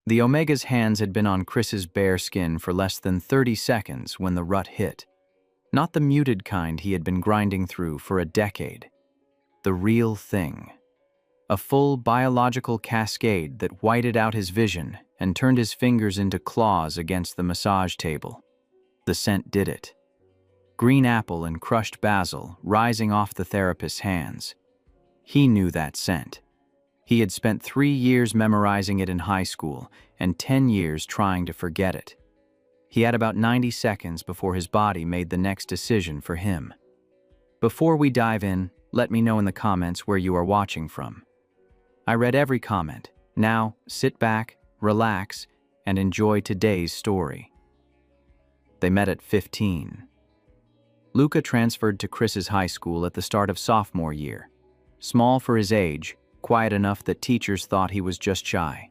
The Omega's hands had been on Chris's bare skin for less than 30 seconds when the rut hit. Not the muted kind he had been grinding through for a decade. The real thing. A full biological cascade that whited out his vision and turned his fingers into claws against the massage table. The scent did it. Green apple and crushed basil rising off the therapist's hands. He knew that scent. He had spent 3 years memorizing it in high school and 10 years trying to forget it. He had about 90 seconds before his body made the next decision for him. Before we dive in, let me know in the comments where you are watching from. I read every comment. Now, sit back, relax, and enjoy today's story. They met at 15. Luca transferred to Chris's high school at the start of sophomore year. Small for his age, quiet enough that teachers thought he was just shy.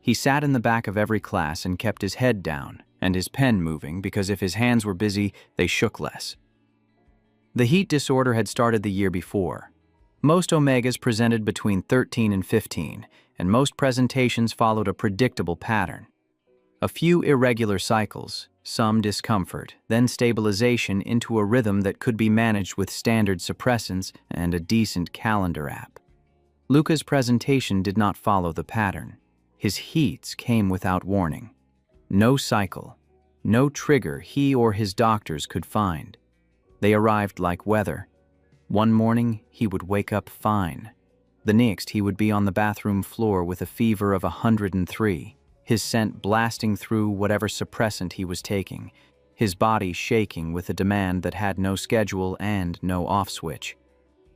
He sat in the back of every class and kept his head down and his pen moving because if his hands were busy, they shook less. The heat disorder had started the year before. Most Omegas presented between 13 and 15, and most presentations followed a predictable pattern. A few irregular cycles, some discomfort, then stabilization into a rhythm that could be managed with standard suppressants and a decent calendar app. Luca's presentation did not follow the pattern. His heats came without warning. No cycle, no trigger he or his doctors could find. They arrived like weather. One morning, he would wake up fine. The next, he would be on the bathroom floor with a fever of 103, his scent blasting through whatever suppressant he was taking, his body shaking with a demand that had no schedule and no off switch.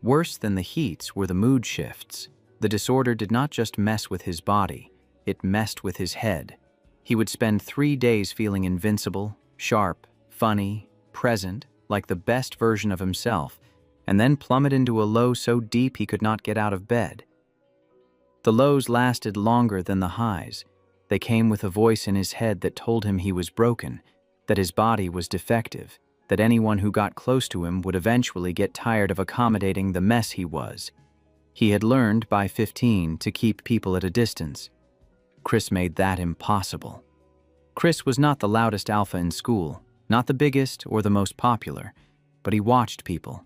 Worse than the heats were the mood shifts. The disorder did not just mess with his body, it messed with his head. He would spend 3 days feeling invincible, sharp, funny, present, like the best version of himself, and then plummet into a low so deep he could not get out of bed. The lows lasted longer than the highs. They came with a voice in his head that told him he was broken, that his body was defective, that anyone who got close to him would eventually get tired of accommodating the mess he was. He had learned by 15 to keep people at a distance. Chris made that impossible. Chris was not the loudest alpha in school, not the biggest or the most popular, but he watched people.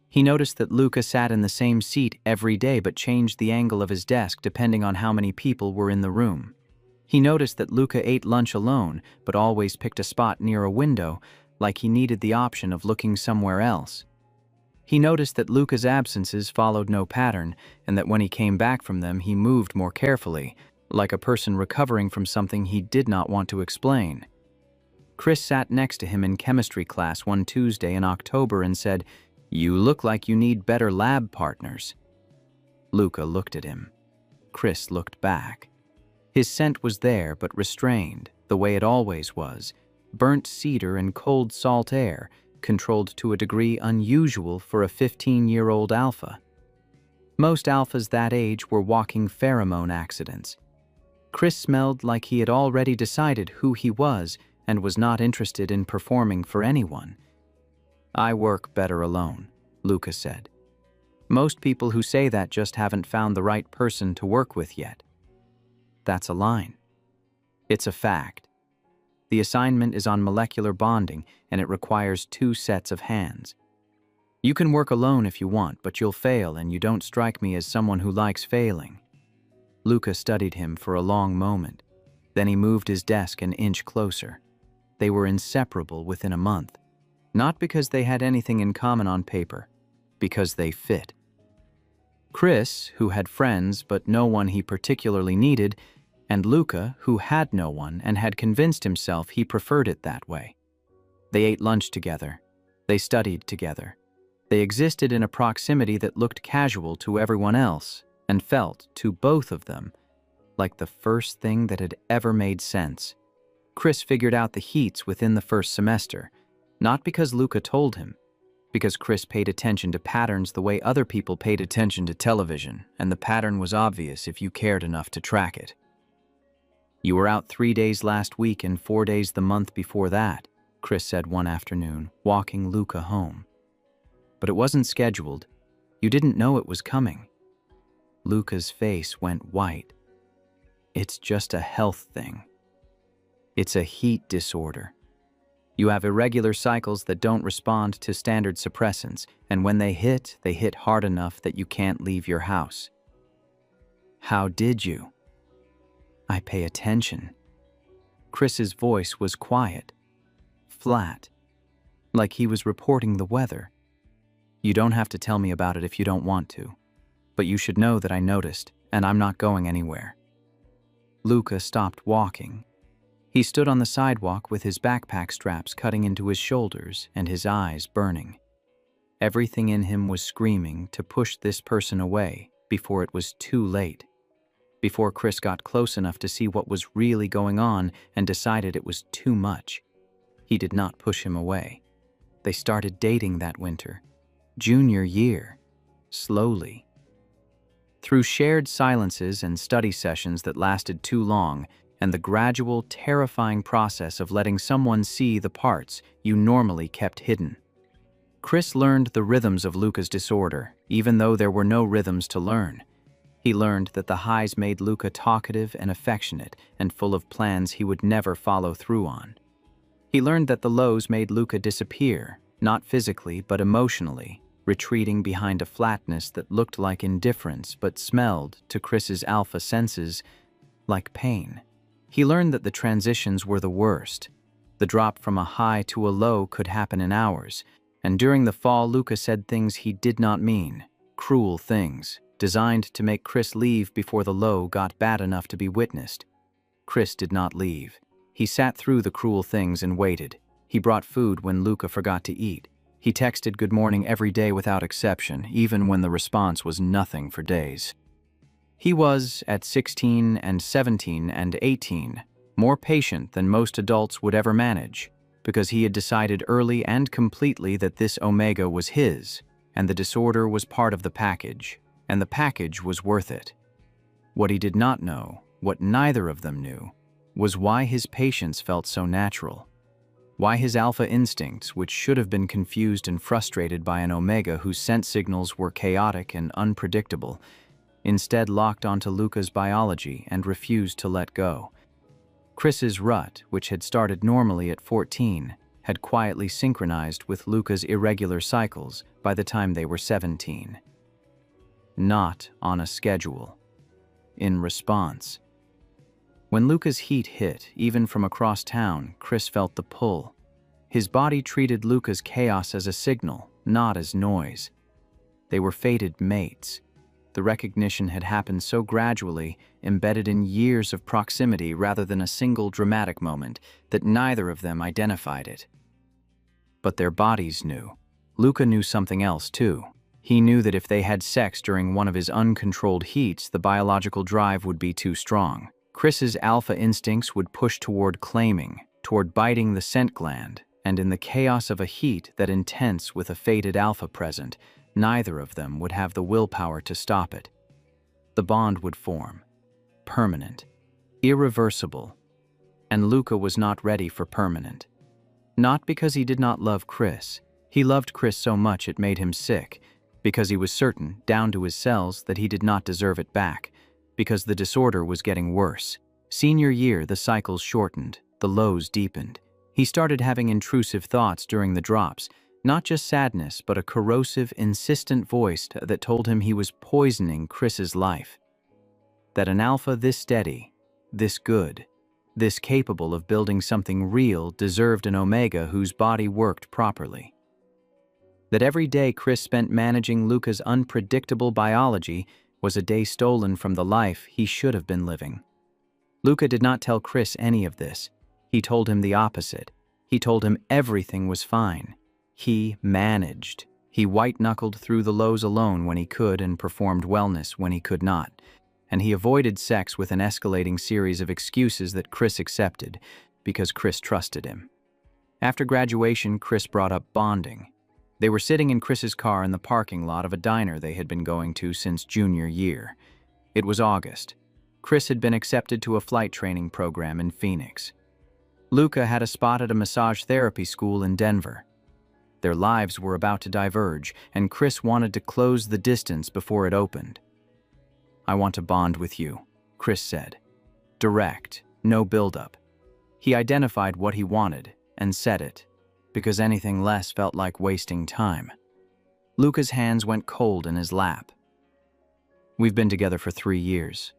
He noticed that Luca sat in the same seat every day but changed the angle of his desk depending on how many people were in the room. He noticed that Luca ate lunch alone but always picked a spot near a window, like he needed the option of looking somewhere else. He noticed that Luca's absences followed no pattern and that when he came back from them he moved more carefully, like a person recovering from something he did not want to explain. Chris sat next to him in chemistry class one Tuesday in October and said, "You look like you need better lab partners." Luca looked at him. Chris looked back. His scent was there but restrained, the way it always was, burnt cedar and cold salt air, controlled to a degree unusual for a 15-year-old alpha. Most alphas that age were walking pheromone accidents. Chris smelled like he had already decided who he was and was not interested in performing for anyone. "I work better alone," Luca said. "Most people who say that just haven't found the right person to work with yet." That's a line. It's a fact. The assignment is on molecular bonding, and it requires 2 sets of hands. You can work alone if you want, but you'll fail, and you don't strike me as someone who likes failing. Luca studied him for a long moment. Then he moved his desk an inch closer. They were inseparable within a month. Not because they had anything in common on paper, because they fit. Chris, who had friends but no one he particularly needed, and Luca, who had no one and had convinced himself he preferred it that way. They ate lunch together. They studied together. They existed in a proximity that looked casual to everyone else and felt, to both of them, like the first thing that had ever made sense. Chris figured out the heats within the first semester, not because Luca told him, because Chris paid attention to patterns the way other people paid attention to television, and the pattern was obvious if you cared enough to track it. "You were out 3 days last week and 4 days the month before that," Chris said one afternoon, walking Luca home. "But it wasn't scheduled. You didn't know it was coming." Luca's face went white. It's just a health thing. It's a heat disorder. You have irregular cycles that don't respond to standard suppressants, and when they hit hard enough that you can't leave your house. How did you? I pay attention. Chris's voice was quiet, flat, like he was reporting the weather. You don't have to tell me about it if you don't want to, but you should know that I noticed, and I'm not going anywhere. Luca stopped walking. He stood on the sidewalk with his backpack straps cutting into his shoulders and his eyes burning. Everything in him was screaming to push this person away before it was too late. Before Chris got close enough to see what was really going on and decided it was too much. He did not push him away. They started dating that winter. Junior year. Slowly. Through shared silences and study sessions that lasted too long, and the gradual, terrifying process of letting someone see the parts you normally kept hidden. Chris learned the rhythms of Luca's disorder, even though there were no rhythms to learn. He learned that the highs made Luca talkative and affectionate and full of plans he would never follow through on. He learned that the lows made Luca disappear, not physically but emotionally, retreating behind a flatness that looked like indifference but smelled, to Chris's alpha senses, like pain. He learned that the transitions were the worst. The drop from a high to a low could happen in hours, and during the fall Luca said things he did not mean, cruel things, designed to make Chris leave before the low got bad enough to be witnessed. Chris did not leave. He sat through the cruel things and waited. He brought food when Luca forgot to eat. He texted good morning every day without exception, even when the response was nothing for days. He was, at 16 and 17 and 18, more patient than most adults would ever manage, because he had decided early and completely that this omega was his, and the disorder was part of the package, and the package was worth it. What he did not know, what neither of them knew, was why his patience felt so natural. Why his alpha instincts, which should have been confused and frustrated by an omega whose scent signals were chaotic and unpredictable, instead locked onto Luca's biology and refused to let go. Chris's rut, which had started normally at 14, had quietly synchronized with Luca's irregular cycles by the time they were 17. Not on a schedule. In response. When Luca's heat hit, even from across town, Chris felt the pull. His body treated Luca's chaos as a signal, not as noise. They were fated mates. The recognition had happened so gradually, embedded in years of proximity rather than a single dramatic moment, that neither of them identified it. But their bodies knew. Luca knew something else too. He knew that if they had sex during one of his uncontrolled heats, the biological drive would be too strong. Chris's alpha instincts would push toward claiming, toward biting the scent gland, and in the chaos of a heat that intense with a fated alpha present, neither of them would have the willpower to stop it. The bond would form. Permanent. Irreversible. And Luca was not ready for permanent. Not because he did not love Chris. He loved Chris so much it made him sick, because he was certain, down to his cells, that he did not deserve it back, because the disorder was getting worse. Senior year, the cycles shortened, the lows deepened. He started having intrusive thoughts during the drops, not just sadness, but a corrosive, insistent voice that told him he was poisoning Chris's life. That an alpha this steady, this good, this capable of building something real deserved an omega whose body worked properly. That every day Chris spent managing Luca's unpredictable biology was a day stolen from the life he should have been living. Luca did not tell Chris any of this. He told him the opposite. He told him everything was fine. He managed. He white-knuckled through the lows alone when he could and performed wellness when he could not. And he avoided sex with an escalating series of excuses that Chris accepted, because Chris trusted him. After graduation, Chris brought up bonding. They were sitting in Chris's car in the parking lot of a diner they had been going to since junior year. It was August. Chris had been accepted to a flight training program in Phoenix. Luca had a spot at a massage therapy school in Denver. Their lives were about to diverge, and Chris wanted to close the distance before it opened. "I want to bond with you," Chris said. Direct, no buildup. He identified what he wanted and said it, because anything less felt like wasting time. Luca's hands went cold in his lap. We've been together for 3 years.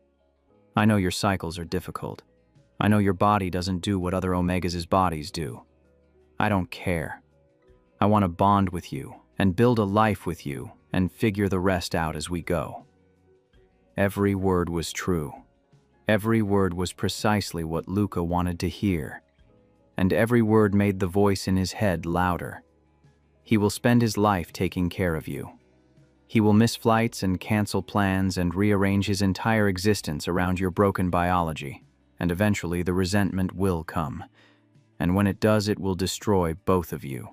I know your cycles are difficult. I know your body doesn't do what other Omegas' bodies do. I don't care. I want to bond with you and build a life with you and figure the rest out as we go. Every word was true. Every word was precisely what Luca wanted to hear. And every word made the voice in his head louder. He will spend his life taking care of you. He will miss flights and cancel plans and rearrange his entire existence around your broken biology, and eventually the resentment will come. And when it does, it will destroy both of you.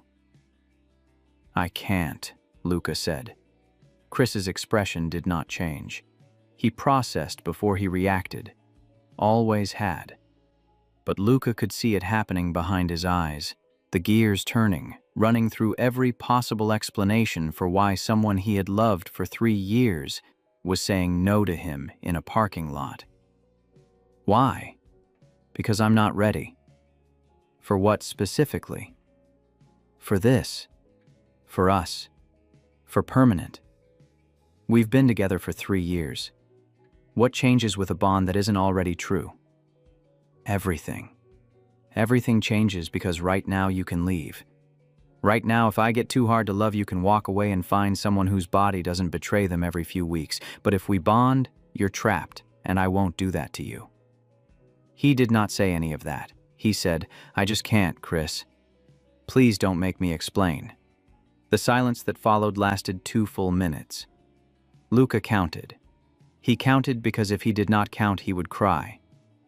I can't, Luca said. Chris's expression did not change. He processed before he reacted. Always had. But Luca could see it happening behind his eyes, the gears turning, running through every possible explanation for why someone he had loved for 3 years was saying no to him in a parking lot. Why? Because I'm not ready. For what specifically? For this. For us. For permanent. We've been together for 3 years. What changes with a bond that isn't already true? Everything. Everything changes because right now you can leave. Right now, if I get too hard to love, you can walk away and find someone whose body doesn't betray them every few weeks. But if we bond, you're trapped, and I won't do that to you. He did not say any of that. He said, I just can't, Chris. Please don't make me explain. The silence that followed lasted 2 full minutes. Luca counted. He counted because if he did not count, he would cry.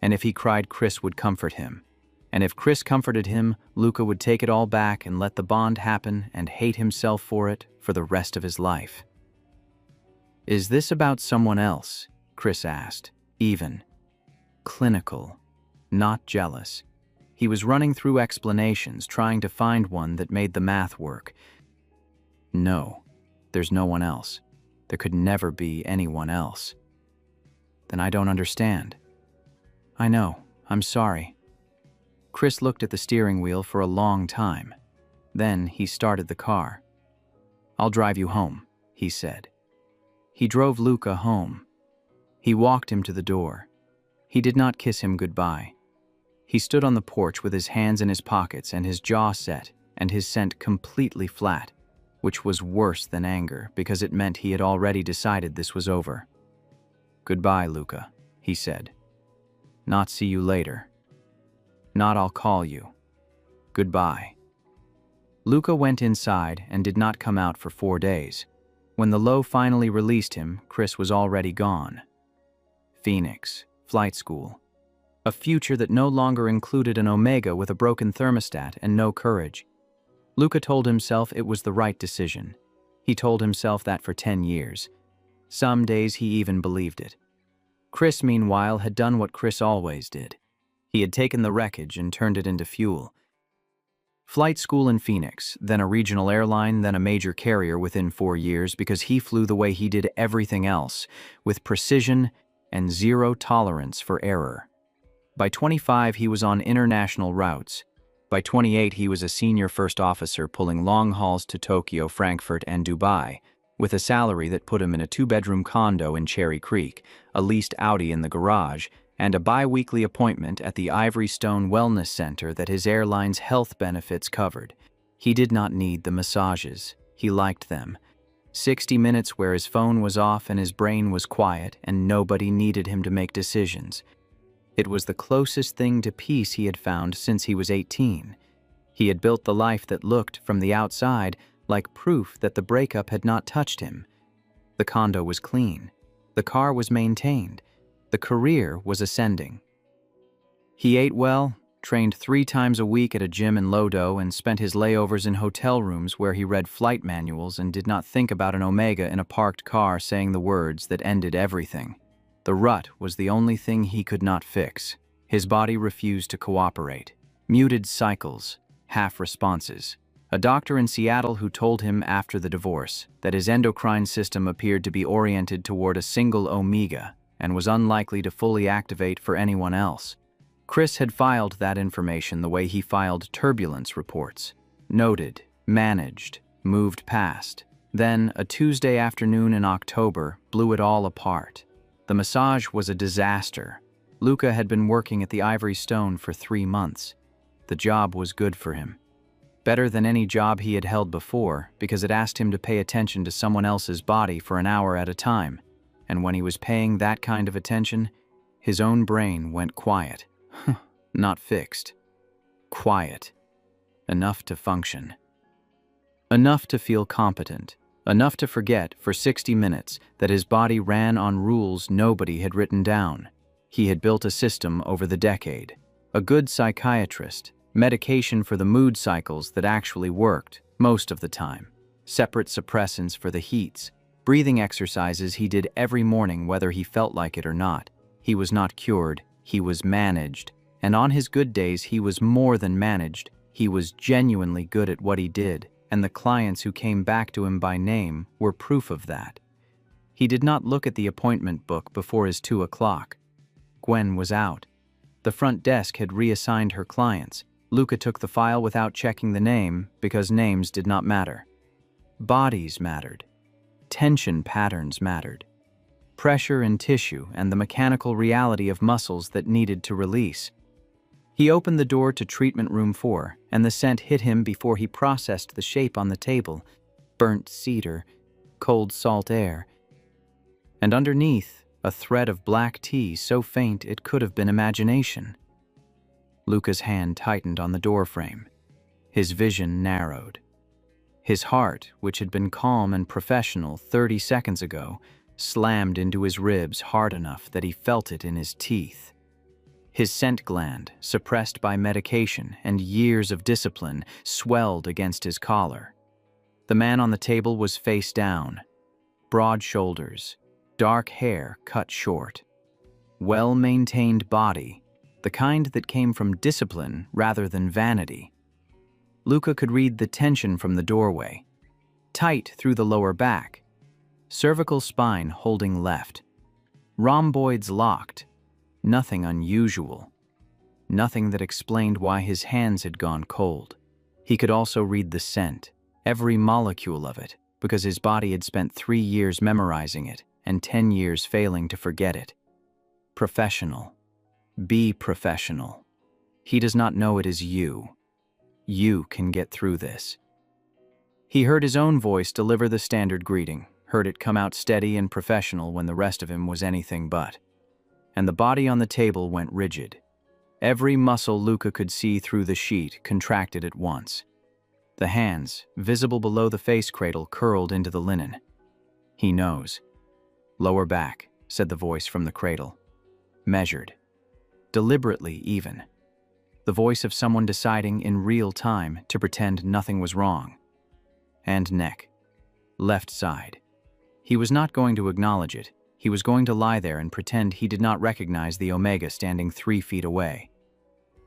And if he cried, Chris would comfort him. And if Chris comforted him, Luca would take it all back and let the bond happen and hate himself for it for the rest of his life. Is this about someone else? Chris asked. Even. Clinical. Not jealous. He was running through explanations, trying to find one that made the math work. No, there's no one else. There could never be anyone else. Then I don't understand. I know. I'm sorry. Chris looked at the steering wheel for a long time. Then he started the car. I'll drive you home, he said. He drove Luca home. He walked him to the door. He did not kiss him goodbye. He stood on the porch with his hands in his pockets and his jaw set and his scent completely flat, which was worse than anger because it meant he had already decided this was over. Goodbye, Luca, he said. Not see you later. Not I'll call you. Goodbye. Luca went inside and did not come out for 4 days. When the low finally released him, Chris was already gone. Phoenix, flight school. A future that no longer included an Omega with a broken thermostat and no courage. Luca told himself it was the right decision. He told himself that for 10 years. Some days he even believed it. Chris, meanwhile, had done what Chris always did. He had taken the wreckage and turned it into fuel. Flight school in Phoenix, then a regional airline, then a major carrier within 4 years because he flew the way he did everything else, with precision and zero tolerance for error. By 25, he was on international routes. By 28, he was a senior first officer pulling long hauls to Tokyo, Frankfurt, and Dubai, with a salary that put him in a 2-bedroom condo in Cherry Creek, a leased Audi in the garage, and a bi-weekly appointment at the Ivory Stone Wellness Center that his airline's health benefits covered. He did not need the massages. He liked them. 60 minutes where his phone was off and his brain was quiet and nobody needed him to make decisions. It was the closest thing to peace he had found since he was 18. He had built the life that looked, from the outside, like proof that the breakup had not touched him. The condo was clean. The car was maintained. The career was ascending. He ate well, trained 3 times a week at a gym in Lodo, and spent his layovers in hotel rooms where he read flight manuals and did not think about an Omega in a parked car saying the words that ended everything. The rut was the only thing he could not fix. His body refused to cooperate. Muted cycles, half responses. A doctor in Seattle who told him after the divorce that his endocrine system appeared to be oriented toward a single Omega, and was unlikely to fully activate for anyone else. Chris had filed that information the way he filed turbulence reports. Noted, managed, moved past. Then, a Tuesday afternoon in October blew it all apart. The massage was a disaster. Luca had been working at the Ivory Stone for 3 months. The job was good for him. Better than any job he had held before, because it asked him to pay attention to someone else's body for an hour at a time. And when he was paying that kind of attention, his own brain went quiet. Not fixed. Quiet. Enough to function. Enough to feel competent. Enough to forget for 60 minutes that his body ran on rules nobody had written down. He had built a system over the decade. A good psychiatrist. Medication for the mood cycles that actually worked, most of the time. Separate suppressants for the heats. Breathing exercises he did every morning whether he felt like it or not. He was not cured, he was managed. And on his good days he was more than managed. He was genuinely good at what he did, and the clients who came back to him by name were proof of that. He did not look at the appointment book before his 2 o'clock. Gwen was out. The front desk had reassigned her clients. Luca took the file without checking the name because names did not matter. Bodies mattered. Tension patterns mattered. Pressure in tissue and the mechanical reality of muscles that needed to release. He opened the door to treatment room 4, and the scent hit him before he processed the shape on the table. Burnt cedar, cold salt air. And underneath, a thread of black tea so faint it could have been imagination. Luca's hand tightened on the doorframe. His vision narrowed. His heart, which had been calm and professional 30 seconds ago, slammed into his ribs hard enough that he felt it in his teeth. His scent gland, suppressed by medication and years of discipline, swelled against his collar. The man on the table was face down. Broad shoulders, dark hair cut short. Well-maintained body, the kind that came from discipline rather than vanity. Luca could read the tension from the doorway. Tight through the lower back. Cervical spine holding left. Rhomboids locked. Nothing unusual. Nothing that explained why his hands had gone cold. He could also read the scent, every molecule of it, because his body had spent 3 years memorizing it and 10 years failing to forget it. Professional. Be professional. He does not know it is you. You can get through this. He heard his own voice deliver the standard greeting, heard it come out steady and professional when the rest of him was anything but. And the body on the table went rigid. Every muscle Luca could see through the sheet contracted at once. The hands, visible below the face cradle, curled into the linen. He knows. Lower back, said the voice from the cradle. Measured. Deliberately even. The voice of someone deciding in real time to pretend nothing was wrong. And neck. Left side. He was not going to acknowledge it. He was going to lie there and pretend he did not recognize the Omega standing 3 feet away.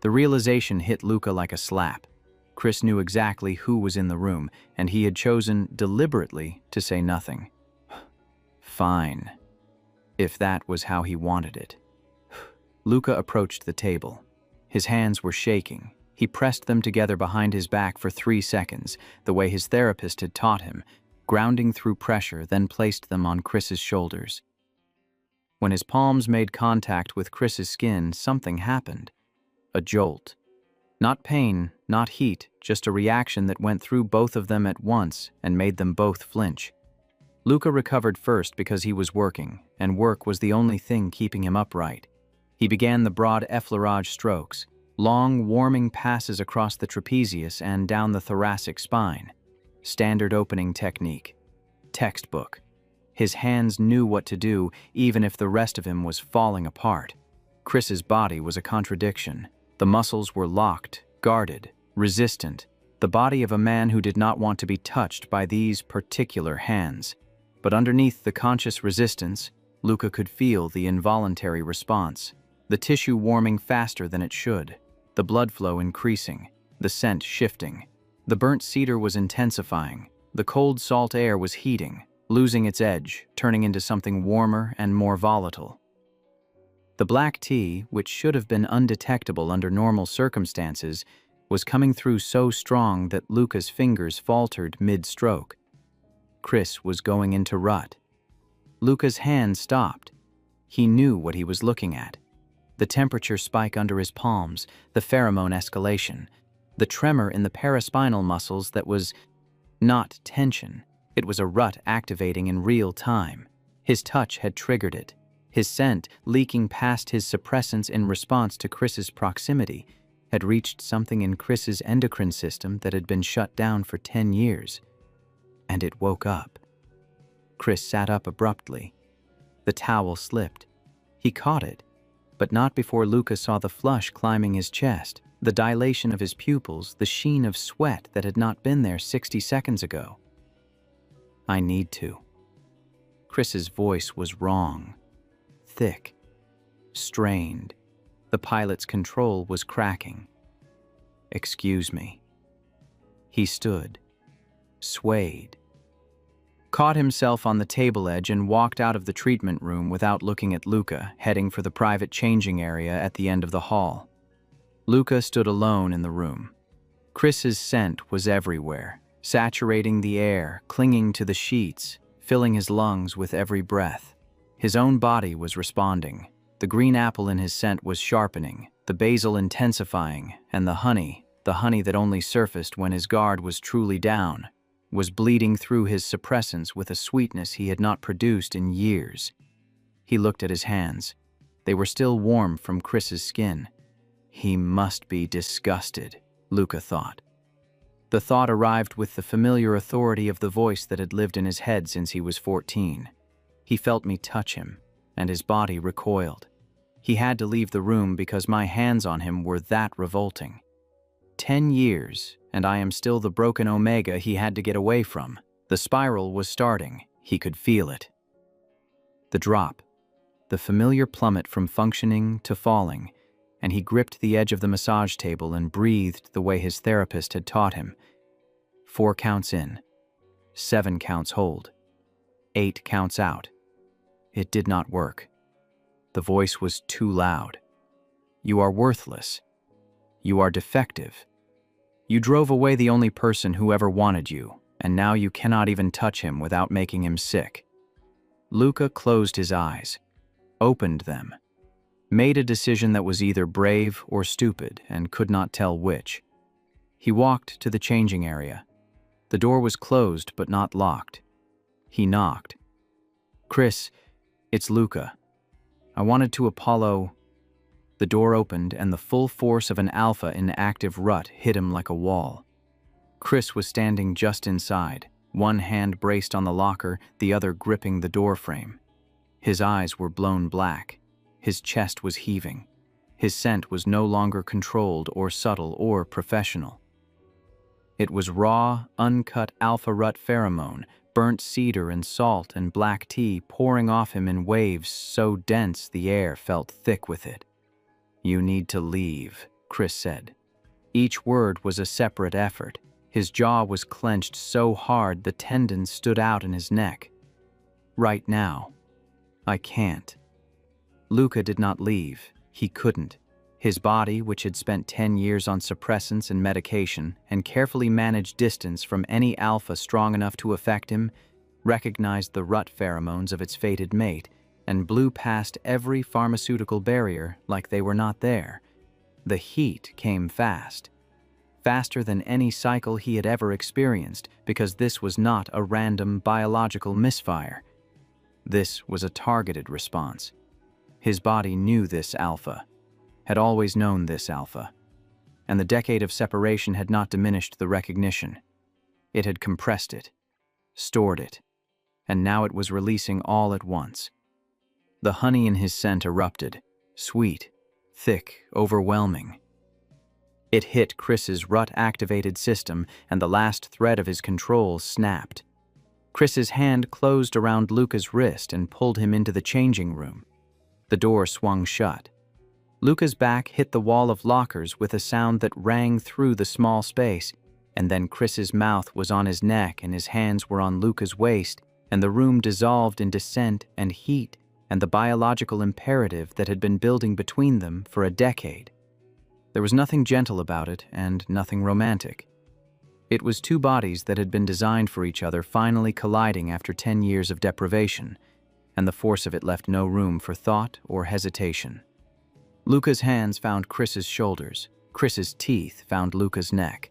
The realization hit Luca like a slap. Chris knew exactly who was in the room, and he had chosen deliberately to say nothing. Fine. If that was how he wanted it. Luca approached the table. His hands were shaking. He pressed them together behind his back for 3 seconds, the way his therapist had taught him, grounding through pressure, then placed them on Chris's shoulders. When his palms made contact with Chris's skin, something happened. A jolt. Not pain, not heat, just a reaction that went through both of them at once and made them both flinch. Luca recovered first because he was working, and work was the only thing keeping him upright. He began the broad effleurage strokes, long, warming passes across the trapezius and down the thoracic spine. Standard opening technique. Textbook. His hands knew what to do, even if the rest of him was falling apart. Chris's body was a contradiction. The muscles were locked, guarded, resistant. The body of a man who did not want to be touched by these particular hands. But underneath the conscious resistance, Luca could feel the involuntary response. The tissue warming faster than it should. The blood flow increasing. The scent shifting. The burnt cedar was intensifying. The cold salt air was heating, losing its edge, turning into something warmer and more volatile. The black tea, which should have been undetectable under normal circumstances, was coming through so strong that Luca's fingers faltered mid-stroke. Chris was going into rut. Luca's hand stopped. He knew what he was looking at. The temperature spike under his palms, the pheromone escalation, the tremor in the paraspinal muscles that was not tension. It was a rut activating in real time. His touch had triggered it. His scent, leaking past his suppressants in response to Chris's proximity, had reached something in Chris's endocrine system that had been shut down for 10 years. And it woke up. Chris sat up abruptly. The towel slipped. He caught it, but not before Luca saw the flush climbing his chest, the dilation of his pupils, the sheen of sweat that had not been there 60 seconds ago. "I need to." Chris's voice was wrong. Thick. Strained. The pilot's control was cracking. "Excuse me." He stood. Swayed. Caught himself on the table edge and walked out of the treatment room without looking at Luca, heading for the private changing area at the end of the hall. Luca stood alone in the room. Chris's scent was everywhere, saturating the air, clinging to the sheets, filling his lungs with every breath. His own body was responding. The green apple in his scent was sharpening, the basil intensifying, and the honey that only surfaced when his guard was truly down, was bleeding through his suppressants with a sweetness he had not produced in years. He looked at his hands. They were still warm from Chris's skin. He must be disgusted, Luca thought. The thought arrived with the familiar authority of the voice that had lived in his head since he was 14. He felt me touch him, and his body recoiled. He had to leave the room because my hands on him were that revolting. 10 years, and I am still the broken omega he had to get away from. The spiral was starting. He could feel it. The drop. The familiar plummet from functioning to falling, and he gripped the edge of the massage table and breathed the way his therapist had taught him. 4 counts in. 7 counts hold. 8 counts out. It did not work. The voice was too loud. "You are worthless. You are defective. You drove away the only person who ever wanted you, and now you cannot even touch him without making him sick." Luca closed his eyes, opened them, made a decision that was either brave or stupid and could not tell which. He walked to the changing area. The door was closed but not locked. He knocked. "Chris, it's Luca. I wanted to Apollo." The door opened and the full force of an alpha in active rut hit him like a wall. Chris was standing just inside, one hand braced on the locker, the other gripping the door frame. His eyes were blown black. His chest was heaving. His scent was no longer controlled or subtle or professional. It was raw, uncut alpha rut pheromone, burnt cedar and salt and black tea pouring off him in waves so dense the air felt thick with it. "You need to leave," Chris said. Each word was a separate effort. His jaw was clenched so hard the tendons stood out in his neck. "Right now. I can't." Luca did not leave. He couldn't. His body, which had spent 10 years on suppressants and medication and carefully managed distance from any alpha strong enough to affect him, recognized the rut pheromones of its fated mate and blew past every pharmaceutical barrier like they were not there. The heat came fast. Faster than any cycle he had ever experienced, because this was not a random biological misfire. This was a targeted response. His body knew this alpha, had always known this alpha, and the decade of separation had not diminished the recognition. It had compressed it, stored it, and now it was releasing all at once. The honey in his scent erupted, sweet, thick, overwhelming. It hit Chris's rut-activated system, and the last thread of his control snapped. Chris's hand closed around Luca's wrist and pulled him into the changing room. The door swung shut. Luca's back hit the wall of lockers with a sound that rang through the small space, and then Chris's mouth was on his neck and his hands were on Luca's waist, and the room dissolved into scent and heat and the biological imperative that had been building between them for a decade. There was nothing gentle about it and nothing romantic. It was two bodies that had been designed for each other finally colliding after 10 years of deprivation, and the force of it left no room for thought or hesitation. Luca's hands found Chris's shoulders. Chris's teeth found Luca's neck.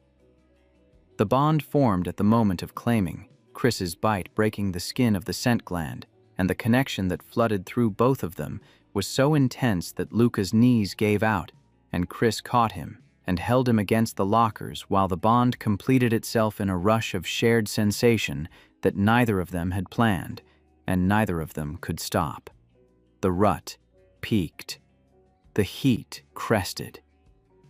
The bond formed at the moment of claiming, Chris's bite breaking the skin of the scent gland, and the connection that flooded through both of them was so intense that Luca's knees gave out, and Chris caught him and held him against the lockers while the bond completed itself in a rush of shared sensation that neither of them had planned, and neither of them could stop. The rut peaked. The heat crested.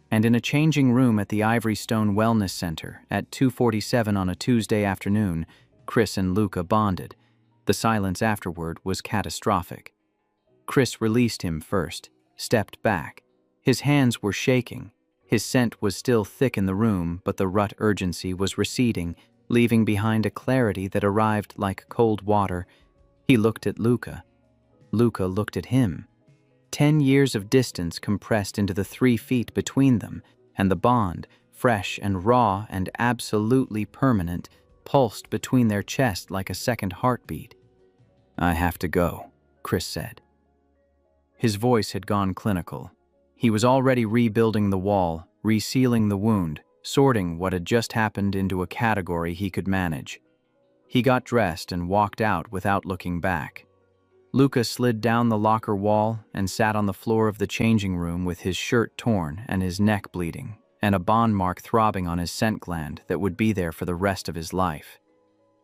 And in a changing room at the Ivory Stone Wellness Center at 2:47 on a Tuesday afternoon, Chris and Luca bonded. The silence afterward was catastrophic. Chris released him first, stepped back. His hands were shaking. His scent was still thick in the room, but the rut urgency was receding, leaving behind a clarity that arrived like cold water. He looked at Luca. Luca looked at him. 10 years of distance compressed into the 3 feet between them, and the bond, fresh and raw and absolutely permanent, pulsed between their chests like a second heartbeat. "I have to go," Chris said. His voice had gone clinical. He was already rebuilding the wall, resealing the wound, sorting what had just happened into a category he could manage. He got dressed and walked out without looking back. Luca slid down the locker wall and sat on the floor of the changing room with his shirt torn and his neck bleeding, and a bond mark throbbing on his scent gland that would be there for the rest of his life.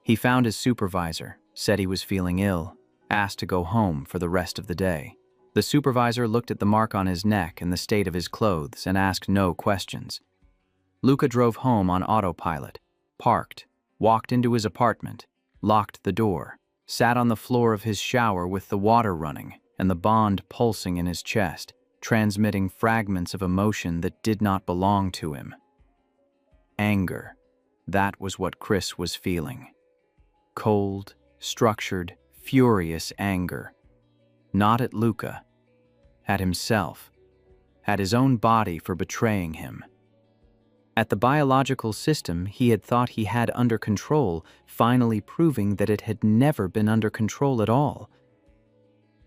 He found his supervisor, said he was feeling ill, asked to go home for the rest of the day. The supervisor looked at the mark on his neck and the state of his clothes and asked no questions. Luca drove home on autopilot, parked, walked into his apartment, locked the door, sat on the floor of his shower with the water running and the bond pulsing in his chest, transmitting fragments of emotion that did not belong to him. Anger. That was what Chris was feeling. Cold, structured, furious anger. Not at Luca, at himself, at his own body for betraying him. At the biological system he had thought he had under control, finally proving that it had never been under control at all.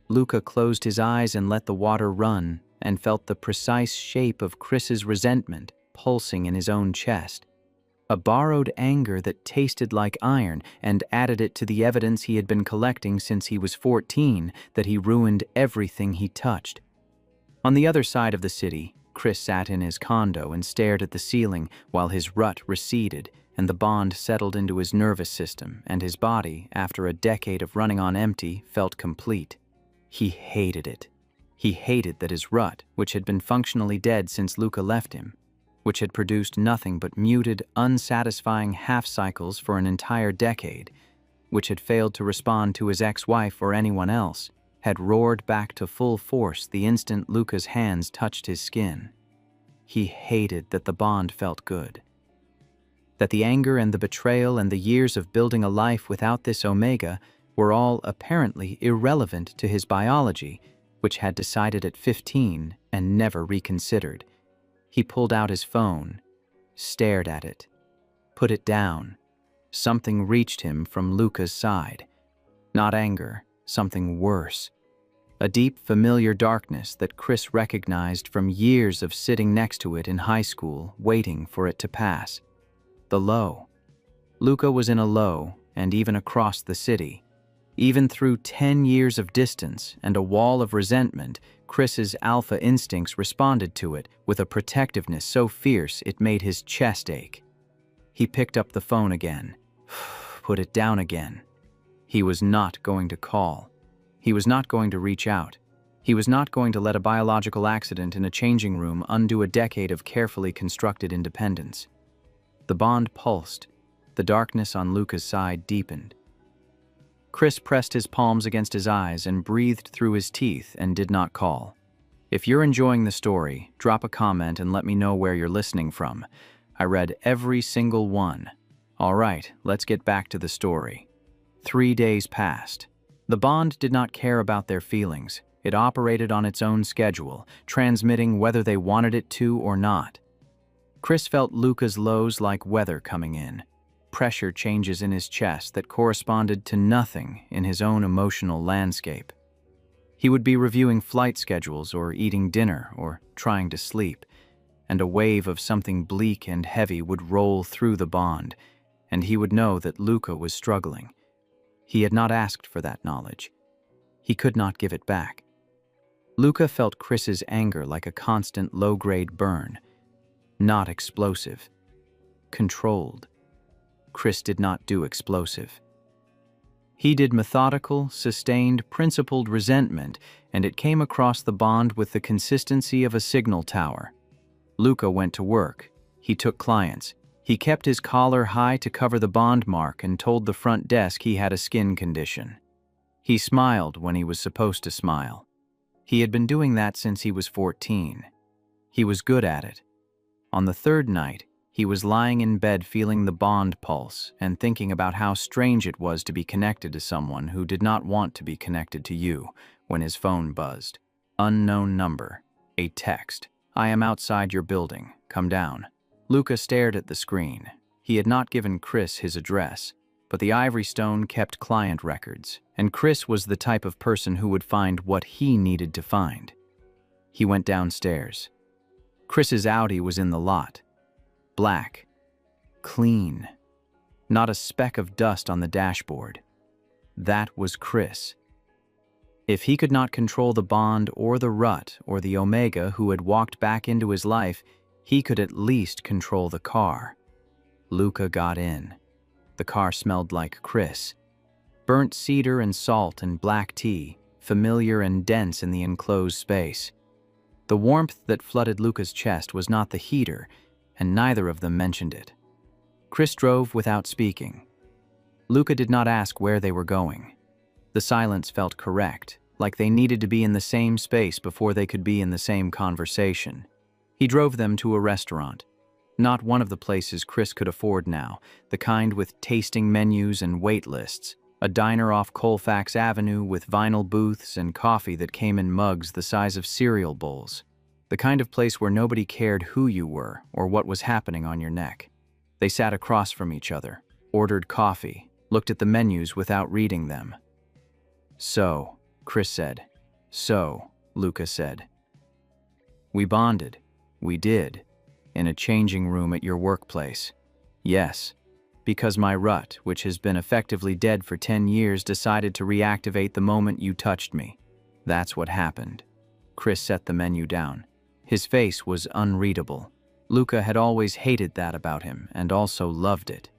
Luca closed his eyes and let the water run, and felt the precise shape of Chris's resentment pulsing in his own chest. A borrowed anger that tasted like iron and added it to the evidence he had been collecting since he was 14 that he ruined everything he touched. On the other side of the city, Chris sat in his condo and stared at the ceiling while his rut receded and the bond settled into his nervous system, and his body, after a decade of running on empty, felt complete. He hated it. He hated that his rut, which had been functionally dead since Luca left him, which had produced nothing but muted, unsatisfying half-cycles for an entire decade, which had failed to respond to his ex-wife or anyone else, had roared back to full force the instant Luca's hands touched his skin. He hated that the bond felt good. That the anger and the betrayal and the years of building a life without this Omega were all apparently irrelevant to his biology, which had decided at 15 and never reconsidered. He pulled out his phone, stared at it, put it down. Something reached him from Luca's side. Not anger, something worse. A deep, familiar darkness that Chris recognized from years of sitting next to it in high school, waiting for it to pass. The low. Luca was in a low, and even across the city. Even through 10 years of distance and a wall of resentment, Chris's alpha instincts responded to it with a protectiveness so fierce it made his chest ache. He picked up the phone again, put it down again. He was not going to call. He was not going to reach out. He was not going to let a biological accident in a changing room undo a decade of carefully constructed independence. The bond pulsed. The darkness on Luca's side deepened. Chris pressed his palms against his eyes and breathed through his teeth and did not call. If you're enjoying the story, drop a comment and let me know where you're listening from. I read every single one. All right, let's get back to the story. 3 days passed. The bond did not care about their feelings. It operated on its own schedule, transmitting whether they wanted it to or not. Chris felt Luca's lows like weather coming in, pressure changes in his chest that corresponded to nothing in his own emotional landscape. He would be reviewing flight schedules or eating dinner or trying to sleep, and a wave of something bleak and heavy would roll through the bond, and he would know that Luca was struggling. He had not asked for that knowledge. He could not give it back. Luca felt Chris's anger like a constant low-grade burn, not explosive, controlled. Chris did not do explosive. He did methodical, sustained, principled resentment, and it came across the bond with the consistency of a signal tower. Luca went to work. He took clients. He kept his collar high to cover the bond mark and told the front desk he had a skin condition. He smiled when he was supposed to smile. He had been doing that since he was 14. He was good at it. On the third night, he was lying in bed feeling the bond pulse and thinking about how strange it was to be connected to someone who did not want to be connected to you when his phone buzzed. Unknown number. A text. "I am outside your building. Come down." Luca stared at the screen. He had not given Chris his address, but the Ivory Stone kept client records, and Chris was the type of person who would find what he needed to find. He went downstairs. Chris's Audi was in the lot. Black. Clean. Not a speck of dust on the dashboard. That was Chris. If he could not control the bond or the rut or the Omega who had walked back into his life, he could at least control the car. Luca got in. The car smelled like Chris. Burnt cedar and salt and black tea, familiar and dense in the enclosed space. The warmth that flooded Luca's chest was not the heater, and neither of them mentioned it. Chris drove without speaking. Luca did not ask where they were going. The silence felt correct, like they needed to be in the same space before they could be in the same conversation. He drove them to a restaurant. Not one of the places Chris could afford now, the kind with tasting menus and wait lists, a diner off Colfax Avenue with vinyl booths and coffee that came in mugs the size of cereal bowls, the kind of place where nobody cared who you were or what was happening on your neck. They sat across from each other, ordered coffee, looked at the menus without reading them. "So," Chris said. "So," Luca said. "We bonded. We did. In a changing room at your workplace. Yes, because my rut, which has been effectively dead for 10 years, decided to reactivate the moment you touched me. That's what happened." Chris set the menu down. His face was unreadable. Luca had always hated that about him and also loved it.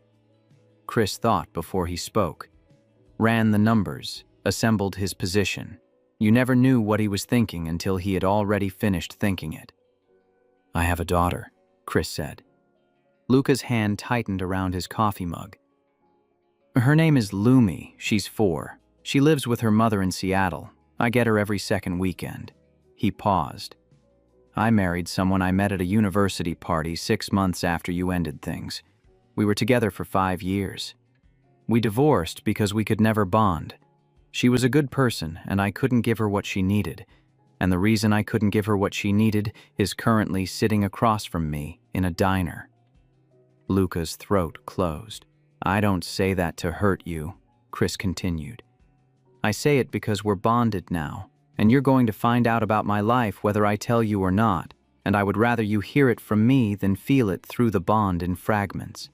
Chris thought before he spoke, ran the numbers, assembled his position. You never knew what he was thinking until he had already finished thinking it. "I have a daughter," Chris said. Luca's hand tightened around his coffee mug. "Her name is Lumi. She's 4. She lives with her mother in Seattle. I get her every second weekend." He paused. "I married someone I met at a university party 6 months after you ended things. We were together for 5 years. We divorced because we could never bond. She was a good person, and I couldn't give her what she needed. And the reason I couldn't give her what she needed is currently sitting across from me in a diner." Luca's throat closed. "I don't say that to hurt you," Chris continued. "I say it because we're bonded now, and you're going to find out about my life whether I tell you or not, and I would rather you hear it from me than feel it through the bond in fragments."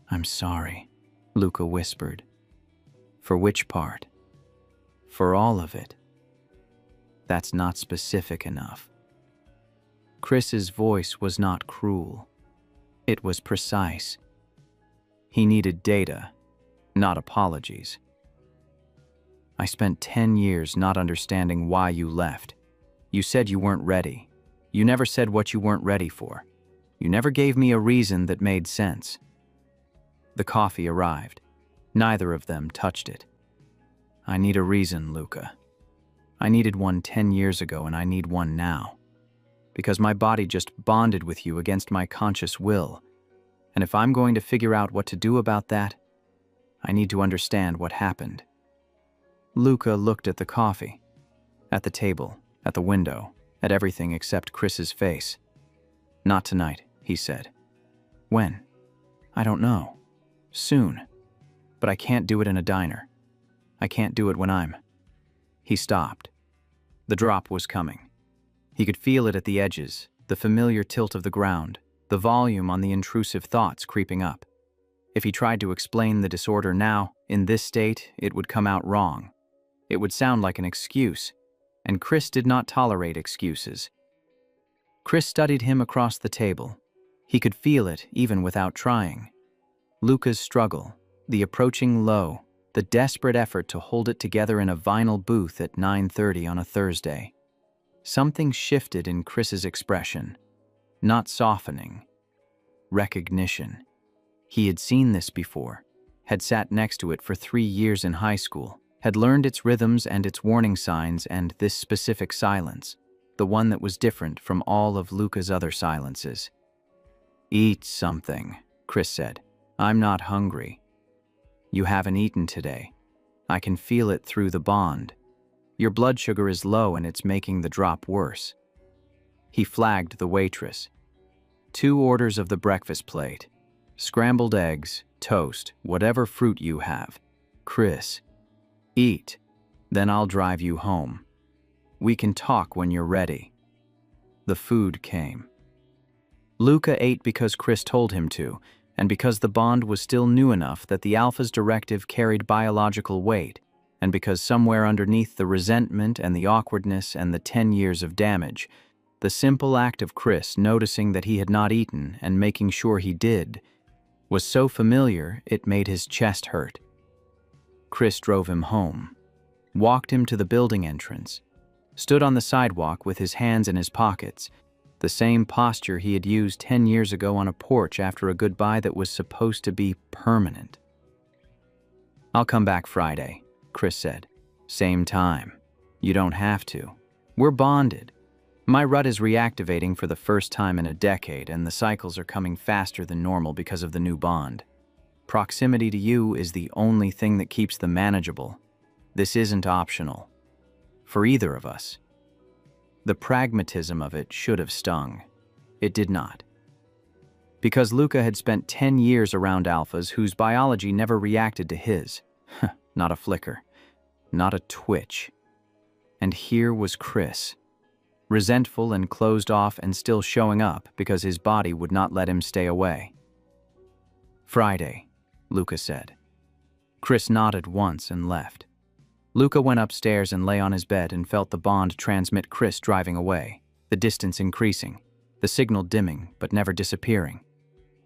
"I'm sorry," Luca whispered. "For which part?" "For all of it." "That's not specific enough." Chris's voice was not cruel. It was precise. He needed data, not apologies. "I spent 10 years not understanding why you left. You said you weren't ready. You never said what you weren't ready for. You never gave me a reason that made sense." The coffee arrived. Neither of them touched it. "I need a reason, Luca. I needed one 10 years ago, and I need one now. Because my body just bonded with you against my conscious will. And if I'm going to figure out what to do about that, I need to understand what happened." Luca looked at the coffee, at the table, at the window, at everything except Chris's face. "Not tonight," he said. "When?" "I don't know. Soon. But I can't do it in a diner. I can't do it when I'm—" He stopped. The drop was coming. He could feel it at the edges, the familiar tilt of the ground, the volume on the intrusive thoughts creeping up. If he tried to explain the disorder now, in this state, it would come out wrong. It would sound like an excuse, and Chris did not tolerate excuses. Chris studied him across the table. He could feel it even without trying. Luca's struggle, the approaching low, the desperate effort to hold it together in a vinyl booth at 9:30 on a Thursday. Something shifted in Chris's expression. Not softening. Recognition. He had seen this before, had sat next to it for 3 years in high school, had learned its rhythms and its warning signs and this specific silence, the one that was different from all of Luca's other silences. "Eat something," Chris said. "I'm not hungry." "You haven't eaten today. I can feel it through the bond. Your blood sugar is low and it's making the drop worse." He flagged the waitress. "2 orders of the breakfast plate. Scrambled eggs, toast, whatever fruit you have. Chris, eat. Then I'll drive you home. We can talk when you're ready." The food came. Luca ate because Chris told him to, and because the bond was still new enough that the Alpha's directive carried biological weight, and because somewhere underneath the resentment and the awkwardness and the 10 years of damage, the simple act of Chris noticing that he had not eaten and making sure he did was so familiar it made his chest hurt. Chris drove him home, walked him to the building entrance, stood on the sidewalk with his hands in his pockets, the same posture he had used 10 years ago on a porch after a goodbye that was supposed to be permanent. "I'll come back Friday," Chris said. "Same time. You don't have to. We're bonded. My rut is reactivating for the first time in a decade, and the cycles are coming faster than normal because of the new bond. Proximity to you is the only thing that keeps them manageable. This isn't optional. For either of us." The pragmatism of it should have stung. It did not. Because Luca had spent 10 years around alphas whose biology never reacted to his. Not a flicker. Not a twitch. And here was Chris, resentful and closed off and still showing up because his body would not let him stay away. "Friday," Luca said. Chris nodded once and left. Luca went upstairs and lay on his bed and felt the bond transmit Chris driving away, the distance increasing, the signal dimming but never disappearing.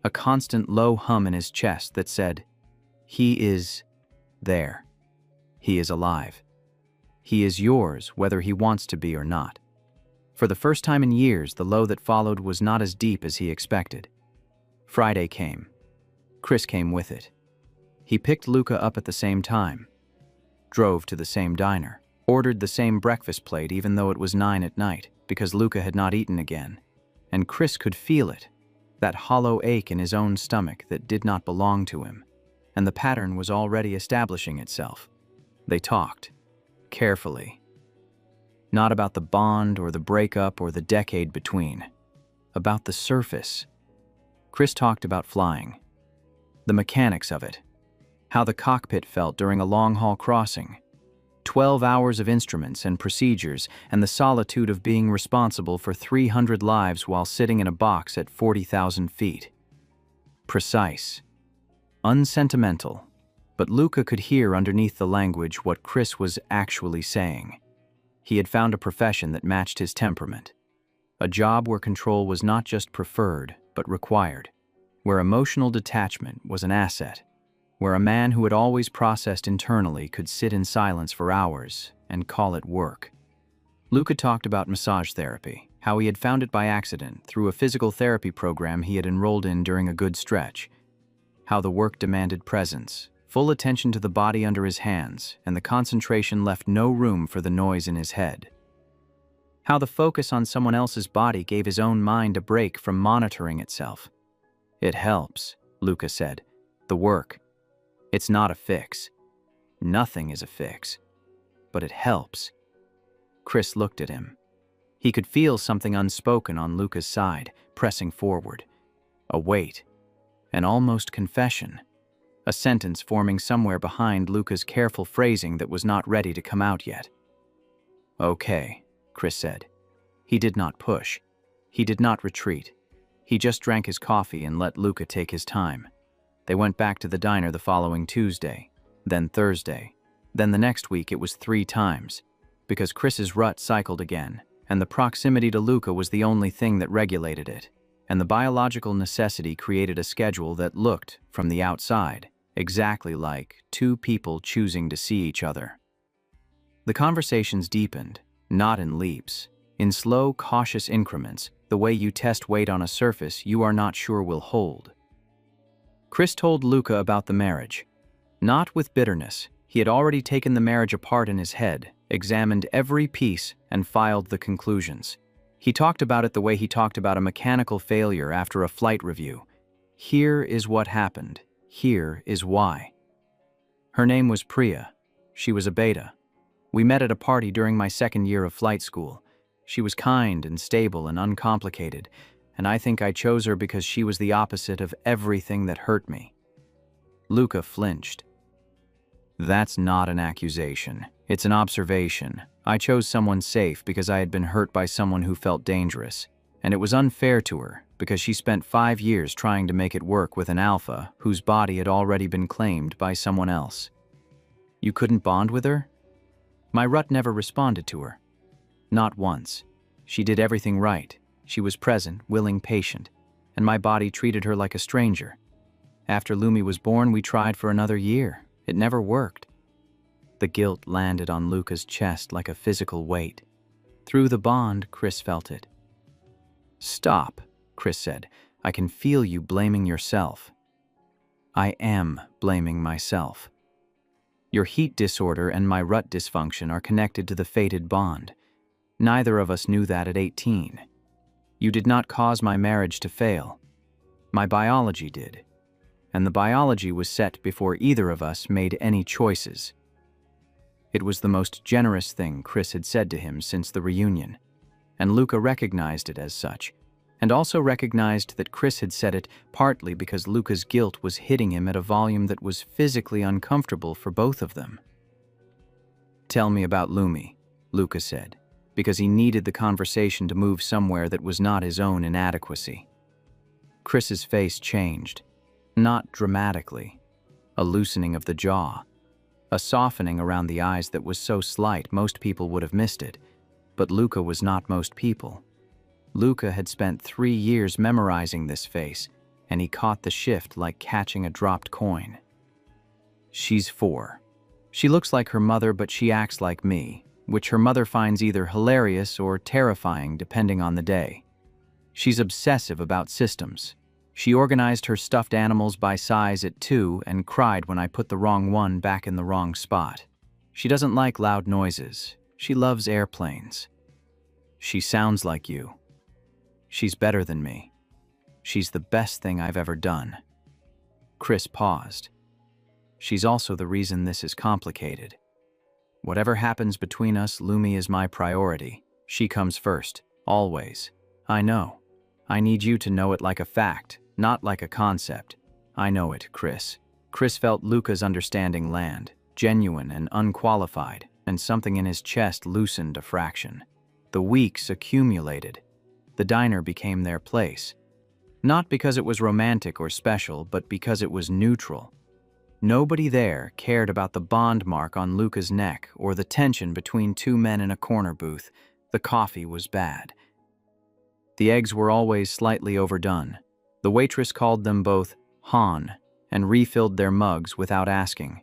A constant low hum in his chest that said, "He is there. He is alive. He is yours whether he wants to be or not." For the first time in years, the low that followed was not as deep as he expected. Friday came. Chris came with it. He picked Luca up at the same time, drove to the same diner, ordered the same breakfast plate even though it was 9 at night, because Luca had not eaten again. And Chris could feel it, that hollow ache in his own stomach that did not belong to him, and the pattern was already establishing itself. They talked, carefully. Not about the bond or the breakup or the decade between. About the surface. Chris talked about flying. The mechanics of it. How the cockpit felt during a long-haul crossing. 12 hours of instruments and procedures and the solitude of being responsible for 300 lives while sitting in a box at 40,000 feet. Precise. Unsentimental. But Luca could hear underneath the language what Chris was actually saying. He had found a profession that matched his temperament. A job where control was not just preferred, but required. Where emotional detachment was an asset. Where a man who had always processed internally could sit in silence for hours and call it work. Luca talked about massage therapy, how he had found it by accident through a physical therapy program he had enrolled in during a good stretch. How the work demanded presence, full attention to the body under his hands, and the concentration left no room for the noise in his head. How the focus on someone else's body gave his own mind a break from monitoring itself. "It helps," Luca said. "The work. It's not a fix. Nothing is a fix. but it helps." Chris looked at him. He could feel something unspoken on Luca's side, pressing forward. A weight. An almost confession. A sentence forming somewhere behind Luca's careful phrasing that was not ready to come out yet. "Okay," Chris said. He did not push. He did not retreat. He just drank his coffee and let Luca take his time. They went back to the diner the following Tuesday, then Thursday. Then the next week it was 3 times, because Chris's rut cycled again, and the proximity to Luca was the only thing that regulated it, and the biological necessity created a schedule that looked, from the outside, exactly like 2 people choosing to see each other. The conversations deepened, not in leaps, in slow, cautious increments, the way you test weight on a surface you are not sure will hold. Chris told Luca about the marriage. Not with bitterness. He had already taken the marriage apart in his head, examined every piece, and filed the conclusions. He talked about it the way he talked about a mechanical failure after a flight review. Here is what happened. Here is why. Her name was Priya. She was a beta. We met at a party during my 2nd year of flight school. She was kind and stable and uncomplicated, and I think I chose her because she was the opposite of everything that hurt me. Luca flinched. That's not an accusation. It's an observation. I chose someone safe because I had been hurt by someone who felt dangerous, and it was unfair to her because she spent 5 years trying to make it work with an alpha whose body had already been claimed by someone else. You couldn't bond with her? My rut never responded to her. Not once. She did everything right. She was present, willing, patient, and my body treated her like a stranger. After Lumi was born, we tried for another year. It never worked. The guilt landed on Luca's chest like a physical weight. Through the bond, Chris felt it. "Stop," Chris said. "I can feel you blaming yourself." "I am blaming myself. Your heat disorder and my rut dysfunction are connected to the fated bond. Neither of us knew that at 18. You did not cause my marriage to fail. My biology did. And the biology was set before either of us made any choices." It was the most generous thing Chris had said to him since the reunion, and Luca recognized it as such, and also recognized that Chris had said it partly because Luca's guilt was hitting him at a volume that was physically uncomfortable for both of them. "Tell me about Lumi," Luca said, because he needed the conversation to move somewhere that was not his own inadequacy. Chris's face changed, not dramatically. A loosening of the jaw, a softening around the eyes that was so slight most people would have missed it, but Luca was not most people. Luca had spent 3 years memorizing this face, and he caught the shift like catching a dropped coin. "She's 4. She looks like her mother, but she acts like me, which her mother finds either hilarious or terrifying depending on the day. She's obsessive about systems. She organized her stuffed animals by size at 2 and cried when I put the wrong one back in the wrong spot. She doesn't like loud noises. She loves airplanes. She sounds like you. She's better than me. She's the best thing I've ever done." Chris paused. "She's also the reason this is complicated. Whatever happens between us, Lumi is my priority. She comes first, always. I know. I need you to know it like a fact, not like a concept. I know it, Chris." Chris felt Luca's understanding land, genuine and unqualified, and something in his chest loosened a fraction. The weeks accumulated. The diner became their place. Not because it was romantic or special, but because it was neutral. Nobody there cared about the bond mark on Luca's neck or the tension between 2 men in a corner booth. The coffee was bad. The eggs were always slightly overdone. The waitress called them both Han and refilled their mugs without asking.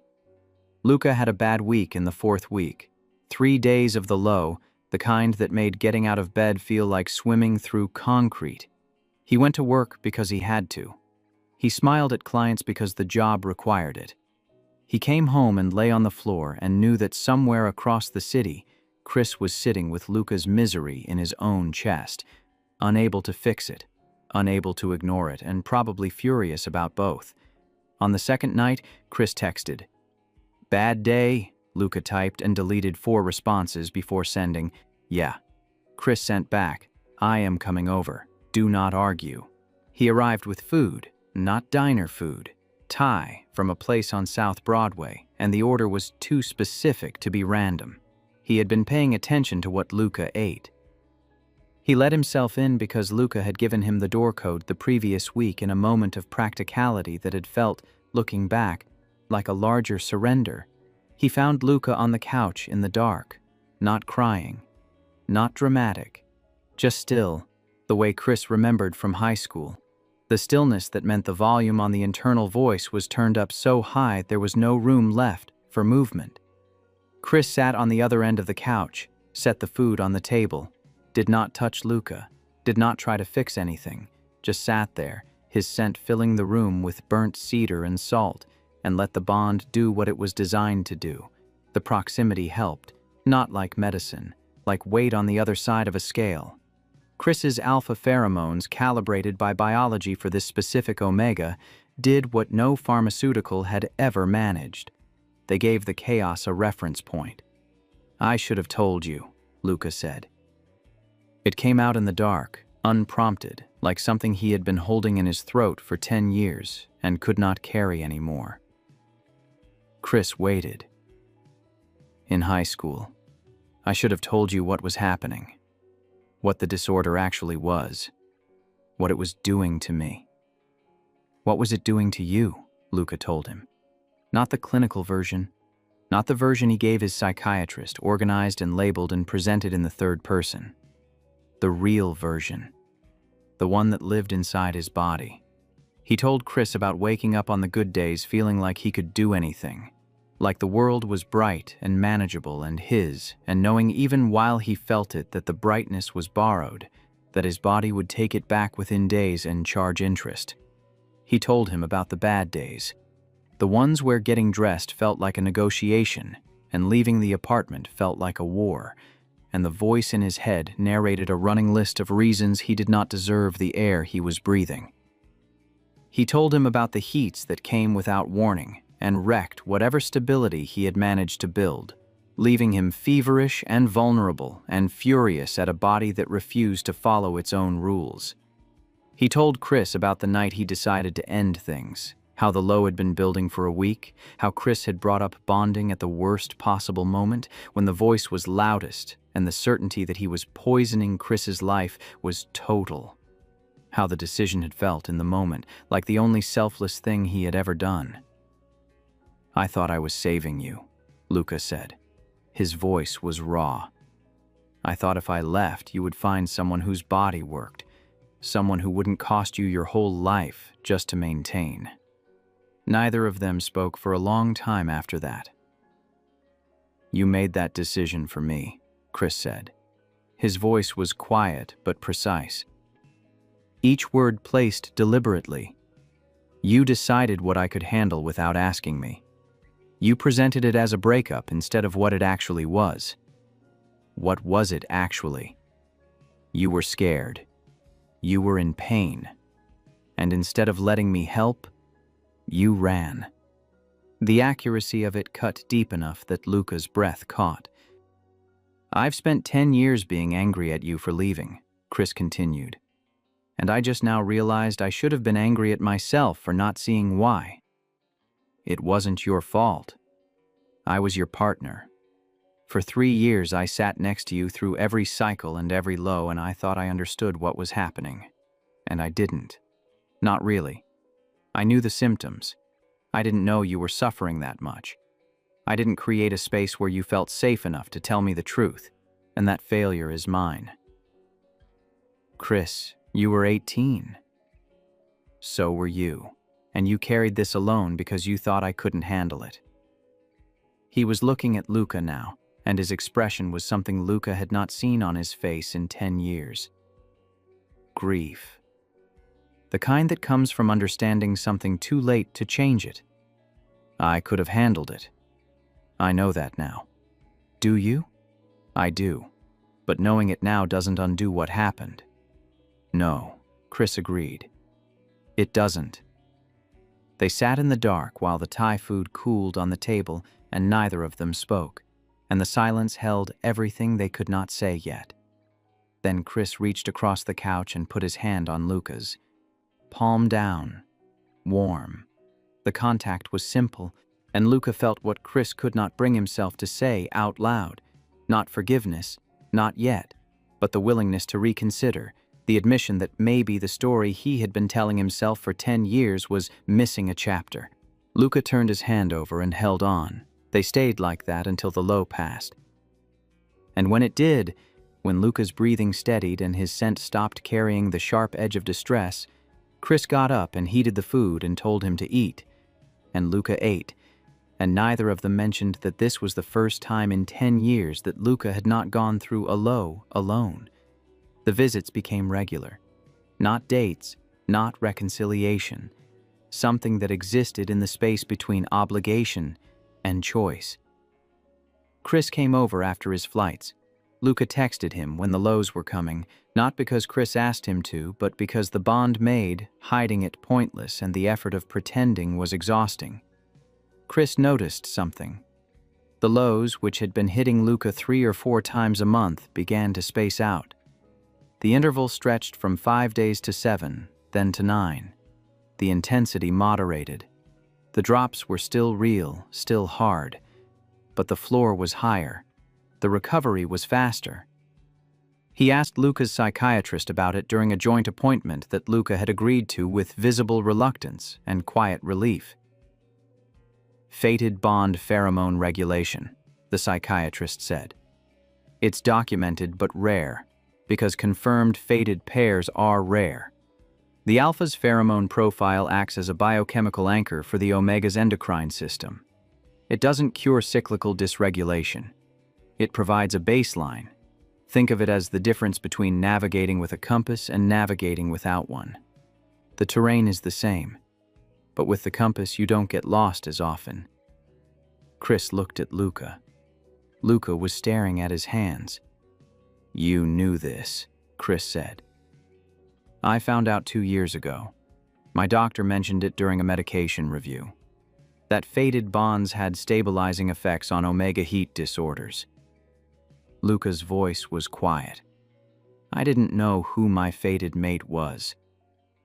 Luca had a bad week in the 4th week. 3 days of the low, the kind that made getting out of bed feel like swimming through concrete. He went to work because he had to. He smiled at clients because the job required it. He came home and lay on the floor and knew that somewhere across the city, Chris was sitting with Luca's misery in his own chest, unable to fix it, unable to ignore it, and probably furious about both. On the 2nd night, Chris texted, "Bad day, Luca typed and deleted 4 responses before sending, "Yeah." Chris sent back, "I am coming over. Do not argue." He arrived with food, not diner food, Thai, from a place on South Broadway, and the order was too specific to be random. He had been paying attention to what Luca ate. He let himself in because Luca had given him the door code the previous week in a moment of practicality that had felt, looking back, like a larger surrender. He found Luca on the couch in the dark, not crying, not dramatic, just still, the way Chris remembered from high school. The stillness that meant the volume on the internal voice was turned up so high there was no room left for movement. Chris sat on the other end of the couch, set the food on the table, did not touch Luca, did not try to fix anything, just sat there, his scent filling the room with burnt cedar and salt, and let the bond do what it was designed to do. The proximity helped, not like medicine, like weight on the other side of a scale. Chris's alpha pheromones, calibrated by biology for this specific omega, did what no pharmaceutical had ever managed. They gave the chaos a reference point. "I should have told you," Luca said. It came out in the dark, unprompted, like something he had been holding in his throat for 10 years and could not carry anymore. Chris waited. "In high school, I should have told you what was happening. What the disorder actually was. What it was doing to me." "What was it doing to you?" Luca told him. Not the clinical version, not the version he gave his psychiatrist, organized and labeled and presented in the third person. The real version. The one that lived inside his body. He told Chris about waking up on the good days feeling like he could do anything, like the world was bright and manageable and his, and knowing even while he felt it that the brightness was borrowed, that his body would take it back within days and charge interest. He told him about the bad days, the ones where getting dressed felt like a negotiation and leaving the apartment felt like a war, and the voice in his head narrated a running list of reasons he did not deserve the air he was breathing. He told him about the heats that came without warning and wrecked whatever stability he had managed to build, leaving him feverish and vulnerable and furious at a body that refused to follow its own rules. He told Chris about the night he decided to end things, how the low had been building for a week, how Chris had brought up bonding at the worst possible moment, when the voice was loudest and the certainty that he was poisoning Chris's life was total. How the decision had felt in the moment, like the only selfless thing he had ever done. "I thought I was saving you," Luca said. His voice was raw. "I thought if I left, you would find someone whose body worked, someone who wouldn't cost you your whole life just to maintain." Neither of them spoke for a long time after that. "You made that decision for me," Chris said. His voice was quiet but precise. Each word placed deliberately. "You decided what I could handle without asking me. You presented it as a breakup instead of what it actually was. What was it actually? You were scared. You were in pain. And instead of letting me help, you ran." The accuracy of it cut deep enough that Luca's breath caught. "I've spent 10 years being angry at you for leaving," Chris continued. "And I just now realized I should have been angry at myself for not seeing why. It wasn't your fault. I was your partner. For 3 years I sat next to you through every cycle and every low, and I thought I understood what was happening. And I didn't. Not really. I knew the symptoms. I didn't know you were suffering that much. I didn't create a space where you felt safe enough to tell me the truth, and that failure is mine." "Chris, you were 18. So were you, and you carried this alone because you thought I couldn't handle it." He was looking at Luca now, and his expression was something Luca had not seen on his face in 10 years. Grief. The kind that comes from understanding something too late to change it. I could have handled it. I know that now. Do you? I do. But knowing it now doesn't undo what happened. No, Chris agreed. It doesn't. They sat in the dark while the Thai food cooled on the table and neither of them spoke, and the silence held everything they could not say yet. Then Chris reached across the couch and put his hand on Luca's. Palm down, warm. The contact was simple, and Luca felt what Chris could not bring himself to say out loud. Not forgiveness, not yet, but the willingness to reconsider, the admission that maybe the story he had been telling himself for 10 years was missing a chapter. Luca turned his hand over and held on. They stayed like that until the low passed. And when it did, when Luca's breathing steadied and his scent stopped carrying the sharp edge of distress, Chris got up and heated the food and told him to eat. And Luca ate, and neither of them mentioned that this was the first time in 10 years that Luca had not gone through a low alone. The visits became regular. Not dates, not reconciliation. Something that existed in the space between obligation and choice. Chris came over after his flights. Luca texted him when the lows were coming, not because Chris asked him to, but because the bond made, hiding it pointless, and the effort of pretending was exhausting. Chris noticed something. The lows, which had been hitting Luca 3 or 4 times a month, began to space out. The interval stretched from 5 days to 7, then to 9. The intensity moderated. The drops were still real, still hard, but the floor was higher. The recovery was faster. He asked Luca's psychiatrist about it during a joint appointment that Luca had agreed to with visible reluctance and quiet relief. Fated bond pheromone regulation, the psychiatrist said. It's documented but rare, because confirmed fated pairs are rare. The alpha's pheromone profile acts as a biochemical anchor for the omega's endocrine system. It doesn't cure cyclical dysregulation. It provides a baseline. Think of it as the difference between navigating with a compass and navigating without one. The terrain is the same, but with the compass you don't get lost as often. Chris looked at Luca. Luca was staring at his hands. You knew this, Chris said. I found out 2 years ago. My doctor mentioned it during a medication review. That fated bonds had stabilizing effects on omega heat disorders. Luca's voice was quiet. I didn't know who my fated mate was.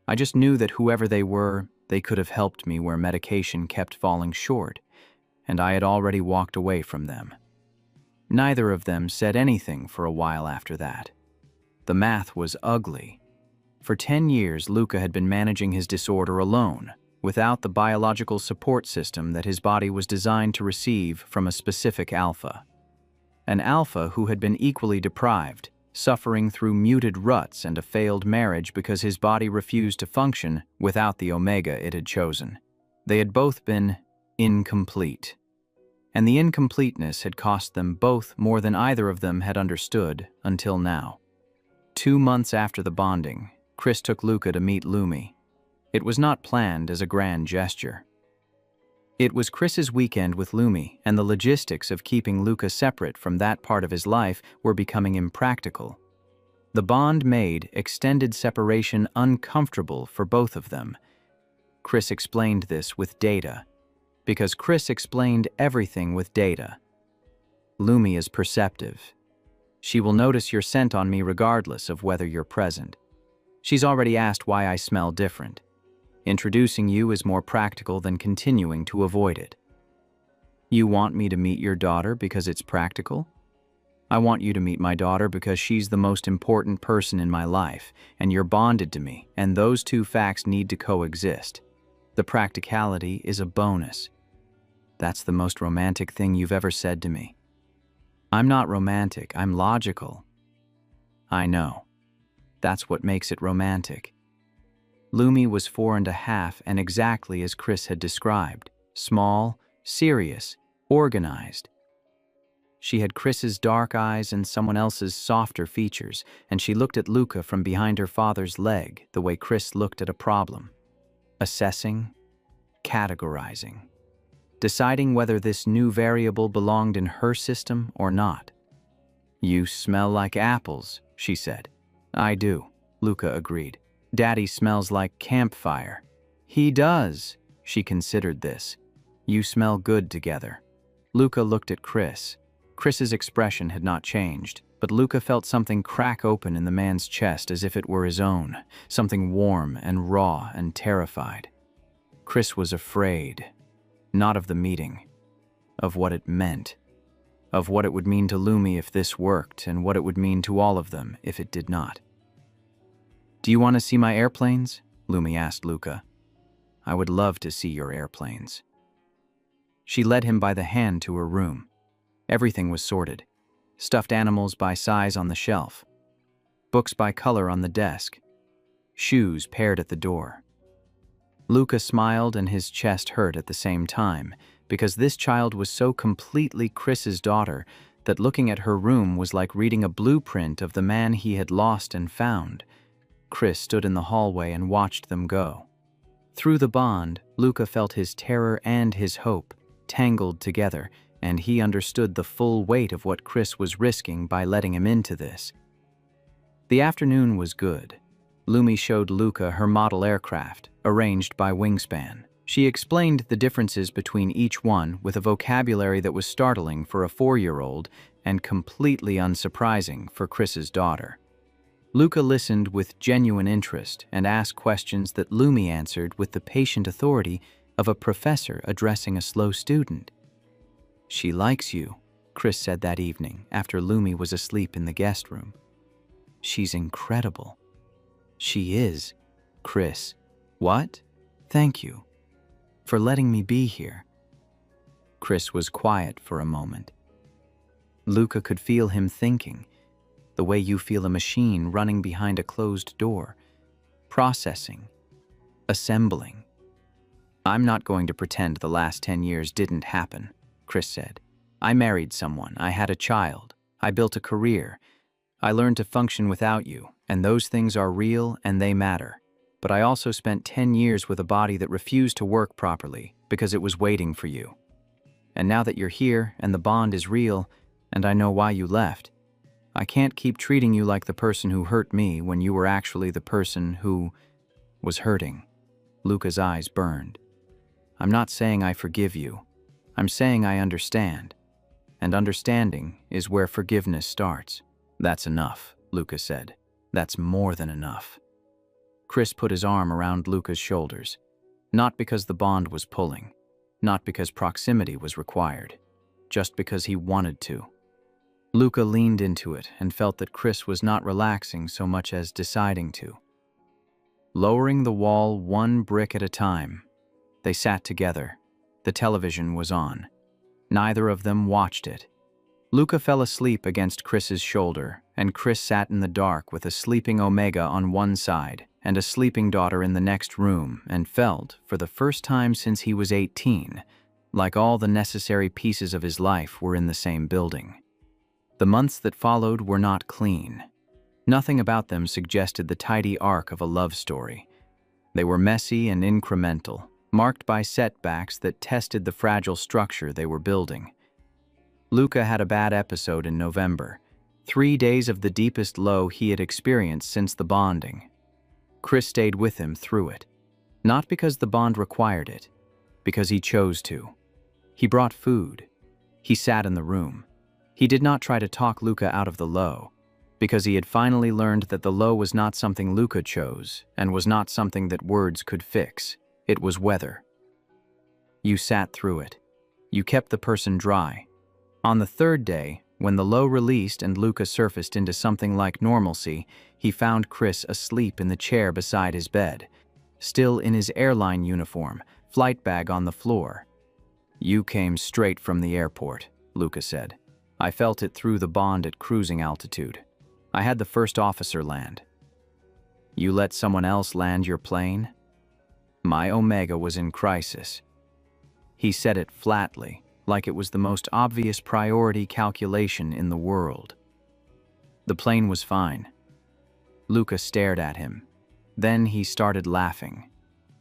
I just knew that whoever they were, they could have helped me where medication kept falling short, and I had already walked away from them. Neither of them said anything for a while after that. The math was ugly. For 10 years, Luca had been managing his disorder alone, without the biological support system that his body was designed to receive from a specific alpha. An alpha who had been equally deprived, suffering through muted ruts and a failed marriage because his body refused to function without the omega it had chosen. They had both been incomplete. And the incompleteness had cost them both more than either of them had understood until now. 2 months after the bonding, Chris took Luca to meet Lumi. It was not planned as a grand gesture. It was Chris's weekend with Lumi, and the logistics of keeping Luca separate from that part of his life were becoming impractical. The bond made extended separation uncomfortable for both of them. Chris explained this with data, because Chris explained everything with data. Lumi is perceptive. She will notice your scent on me regardless of whether you're present. She's already asked why I smell different. Introducing you is more practical than continuing to avoid it. You want me to meet your daughter because it's practical? I want you to meet my daughter because she's the most important person in my life, and you're bonded to me, and those two facts need to coexist. The practicality is a bonus. That's the most romantic thing you've ever said to me. I'm not romantic, I'm logical. I know. That's what makes it romantic. Lumi was 4.5 and exactly as Chris had described. Small, serious, organized. She had Chris's dark eyes and someone else's softer features, and she looked at Luca from behind her father's leg the way Chris looked at a problem. Assessing, categorizing, deciding whether this new variable belonged in her system or not. You smell like apples, she said. I do, Luca agreed. Daddy smells like campfire. He does, She considered this. You smell good together. Luca looked at Chris. Chris's expression had not changed, but Luca felt something crack open in the man's chest as if it were his own, something warm and raw and terrified. Chris was afraid, not of the meeting, of what it meant, of what it would mean to Lumi if this worked and what it would mean to all of them if it did not. Do you want to see my airplanes? Lumi asked Luca. I would love to see your airplanes. She led him by the hand to her room. Everything was sorted. Stuffed animals by size on the shelf. Books by color on the desk. Shoes paired at the door. Luca smiled and his chest hurt at the same time, because this child was so completely Chris's daughter that looking at her room was like reading a blueprint of the man he had lost and found. Chris stood in the hallway and watched them go. Through the bond, Luca felt his terror and his hope tangled together, and he understood the full weight of what Chris was risking by letting him into this. The afternoon was good. Lumi showed Luca her model aircraft, arranged by wingspan. She explained the differences between each one with a vocabulary that was startling for a 4-year-old and completely unsurprising for Chris's daughter. Luca listened with genuine interest and asked questions that Lumi answered with the patient authority of a professor addressing a slow student. She likes you, Chris said that evening after Lumi was asleep in the guest room. She's incredible. She is, Chris. What? Thank you for letting me be here. Chris was quiet for a moment. Luca could feel him thinking, the way you feel a machine running behind a closed door, processing, assembling. I'm not going to pretend the last 10 years didn't happen, Chris said. I married someone, I had a child, I built a career. I learned to function without you, and those things are real and they matter. But I also spent 10 years with a body that refused to work properly because it was waiting for you. And now that you're here and the bond is real, and I know why you left, I can't keep treating you like the person who hurt me when you were actually the person who was hurting. Luca's eyes burned. I'm not saying I forgive you. I'm saying I understand. And understanding is where forgiveness starts. That's enough, Luca said. That's more than enough. Chris put his arm around Luca's shoulders, not because the bond was pulling, not because proximity was required, just because he wanted to. Luca leaned into it and felt that Chris was not relaxing so much as deciding to. Lowering the wall one brick at a time, they sat together. The television was on. Neither of them watched it. Luca fell asleep against Chris's shoulder, and Chris sat in the dark with a sleeping Omega on one side and a sleeping daughter in the next room and felt, for the first time since he was 18, like all the necessary pieces of his life were in the same building. The months that followed were not clean. Nothing about them suggested the tidy arc of a love story. They were messy and incremental, marked by setbacks that tested the fragile structure they were building. Luca had a bad episode in November, 3 days of the deepest low he had experienced since the bonding. Chris stayed with him through it, not because the bond required it, because he chose to. He brought food. He sat in the room. He did not try to talk Luca out of the low, because he had finally learned that the low was not something Luca chose and was not something that words could fix. It was weather. You sat through it. You kept the person dry. On the third day, when the low released and Luca surfaced into something like normalcy, he found Chris asleep in the chair beside his bed, still in his airline uniform, flight bag on the floor. You came straight from the airport, Luca said. I felt it through the bond at cruising altitude. I had the first officer land. You let someone else land your plane? My Omega was in crisis. He said it flatly, like it was the most obvious priority calculation in the world. The plane was fine. Luca stared at him. Then he started laughing.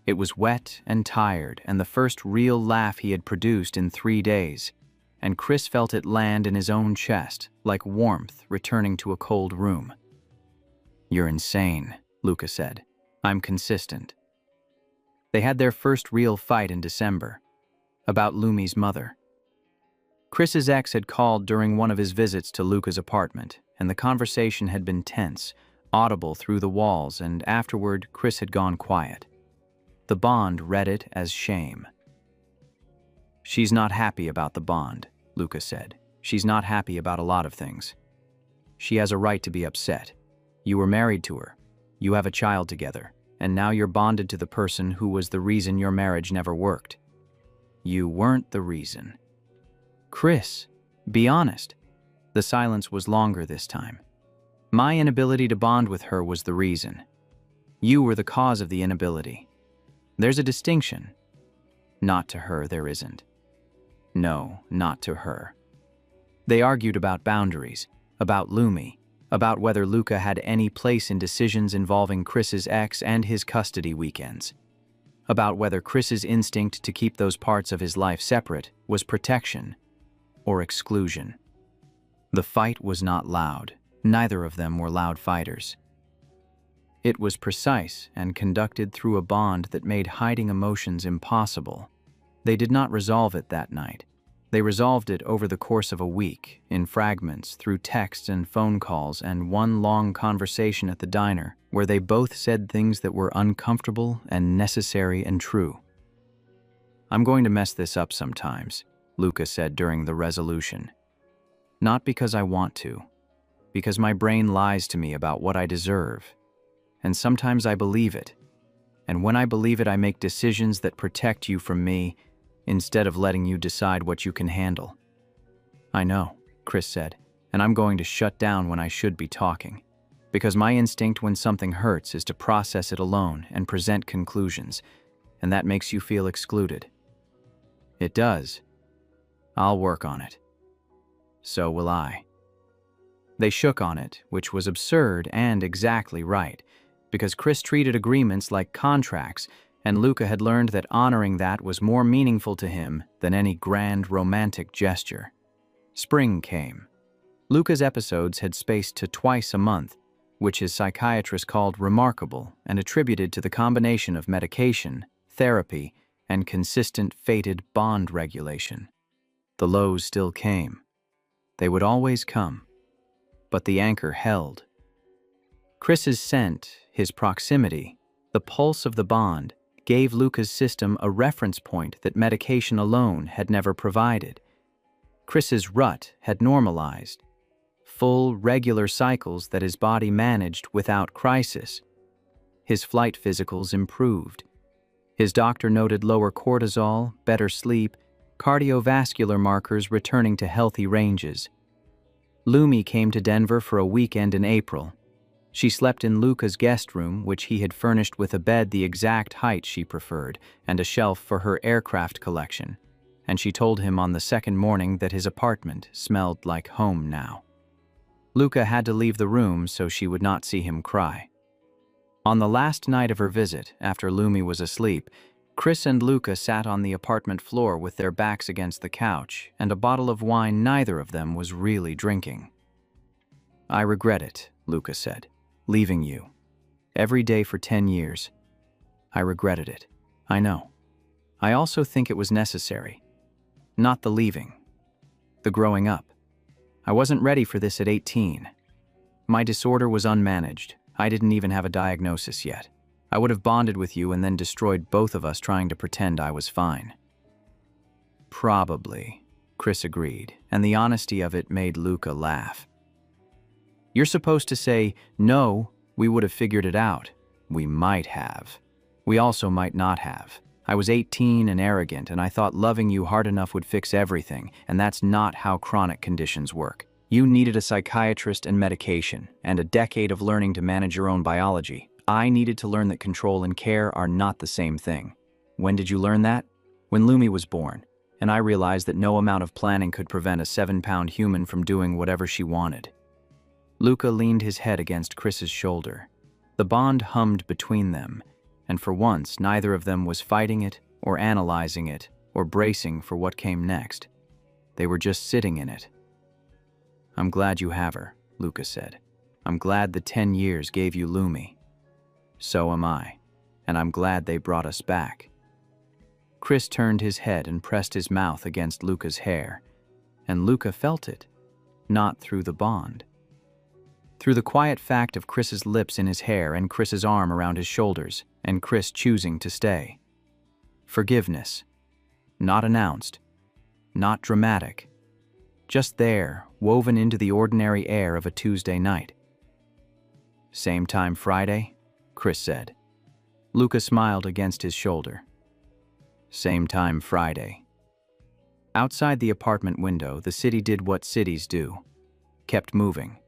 It was wet and tired, and the first real laugh he had produced in 3 days, and Chris felt it land in his own chest, like warmth returning to a cold room. You're insane, Luca said. I'm consistent. They had their first real fight in December, about Lumi's mother. Chris's ex had called during one of his visits to Luca's apartment, and the conversation had been tense, audible through the walls, and afterward Chris had gone quiet. The bond read it as shame. "She's not happy about the bond," Luca said. "She's not happy about a lot of things. She has a right to be upset. You were married to her. You have a child together, and now you're bonded to the person who was the reason your marriage never worked. You weren't the reason." "Chris, be honest." The silence was longer this time. "My inability to bond with her was the reason. You were the cause of the inability. There's a distinction." "Not to her, there isn't." "No, not to her." They argued about boundaries, about Lumi, about whether Luca had any place in decisions involving Chris's ex and his custody weekends, about whether Chris's instinct to keep those parts of his life separate was protection or exclusion. The fight was not loud. Neither of them were loud fighters. It was precise and conducted through a bond that made hiding emotions impossible. They did not resolve it that night. They resolved it over the course of a week, in fragments, through texts and phone calls, and one long conversation at the diner, where they both said things that were uncomfortable and necessary and true. "I'm going to mess this up sometimes," Luca said during the resolution. "Not because I want to, because my brain lies to me about what I deserve. And sometimes I believe it. And when I believe it, I make decisions that protect you from me, instead of letting you decide what you can handle." "I know," Chris said, "and I'm going to shut down when I should be talking. Because my instinct when something hurts is to process it alone and present conclusions, and that makes you feel excluded." "It does. I'll work on it." "So will I." They shook on it, which was absurd and exactly right, because Chris treated agreements like contracts, and Luca had learned that honoring that was more meaningful to him than any grand romantic gesture. Spring came. Luca's episodes had spaced to twice a month, which his psychiatrist called remarkable and attributed to the combination of medication, therapy, and consistent fated bond regulation. The lows still came. They would always come. But the anchor held. Chris's scent, his proximity, the pulse of the bond, gave Luca's system a reference point that medication alone had never provided. Chris's rut had normalized. Full, regular cycles that his body managed without crisis. His flight physicals improved. His doctor noted lower cortisol, better sleep, cardiovascular markers returning to healthy ranges. Lumi came to Denver for a weekend in April. She slept in Luca's guest room, which he had furnished with a bed the exact height she preferred and a shelf for her aircraft collection, and she told him on the second morning that his apartment smelled like home now. Luca had to leave the room so she would not see him cry. On the last night of her visit, after Lumi was asleep, Chris and Luca sat on the apartment floor with their backs against the couch and a bottle of wine neither of them was really drinking. "I regret it," Luca said, "leaving you. Every day for 10 years. I regretted it. I know. I also think it was necessary. Not the leaving. The growing up. I wasn't ready for this at 18. My disorder was unmanaged. I didn't even have a diagnosis yet. I would have bonded with you and then destroyed both of us trying to pretend I was fine." "Probably," Chris agreed, and the honesty of it made Luca laugh. "You're supposed to say, no, we would have figured it out. We might have. We also might not have. I was 18 and arrogant, and I thought loving you hard enough would fix everything, and that's not how chronic conditions work. You needed a psychiatrist and medication, and a decade of learning to manage your own biology. I needed to learn that control and care are not the same thing. When did you learn that? When Lumi was born, and I realized that no amount of planning could prevent a 7-pound human from doing whatever she wanted." Luca leaned his head against Chris's shoulder. The bond hummed between them, and for once neither of them was fighting it or analyzing it or bracing for what came next. They were just sitting in it. "I'm glad you have her," Luca said. "I'm glad the 10 years gave you Lumi." "So am I." and I'm glad they brought us back." Chris turned his head and pressed his mouth against Luca's hair, and Luca felt it, not through the bond. Through the quiet fact of Chris's lips in his hair and Chris's arm around his shoulders, and Chris choosing to stay. Forgiveness. Not announced. Not dramatic. Just there, woven into the ordinary air of a Tuesday night. "Same time Friday?" Chris said. Luca smiled against his shoulder. "Same time Friday." Outside the apartment window, the city did what cities do. Kept moving.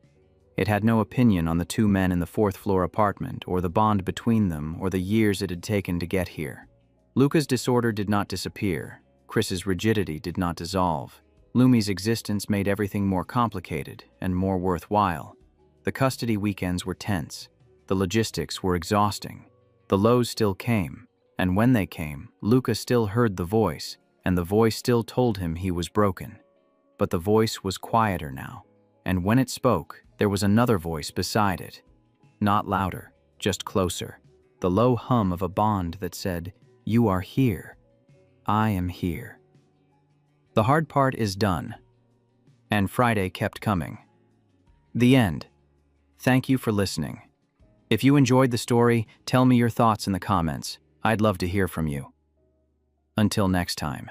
It had no opinion on the two men in the fourth-floor apartment, or the bond between them, or the years it had taken to get here. Luca's disorder did not disappear. Chris's rigidity did not dissolve. Lumi's existence made everything more complicated and more worthwhile. The custody weekends were tense. The logistics were exhausting. The lows still came, and when they came, Luca still heard the voice, and the voice still told him he was broken. But the voice was quieter now, and when it spoke, there was another voice beside it. Not louder, just closer. The low hum of a bond that said, "You are here. I am here." The hard part is done. And Friday kept coming. The end. Thank you for listening. If you enjoyed the story, tell me your thoughts in the comments. I'd love to hear from you. Until next time.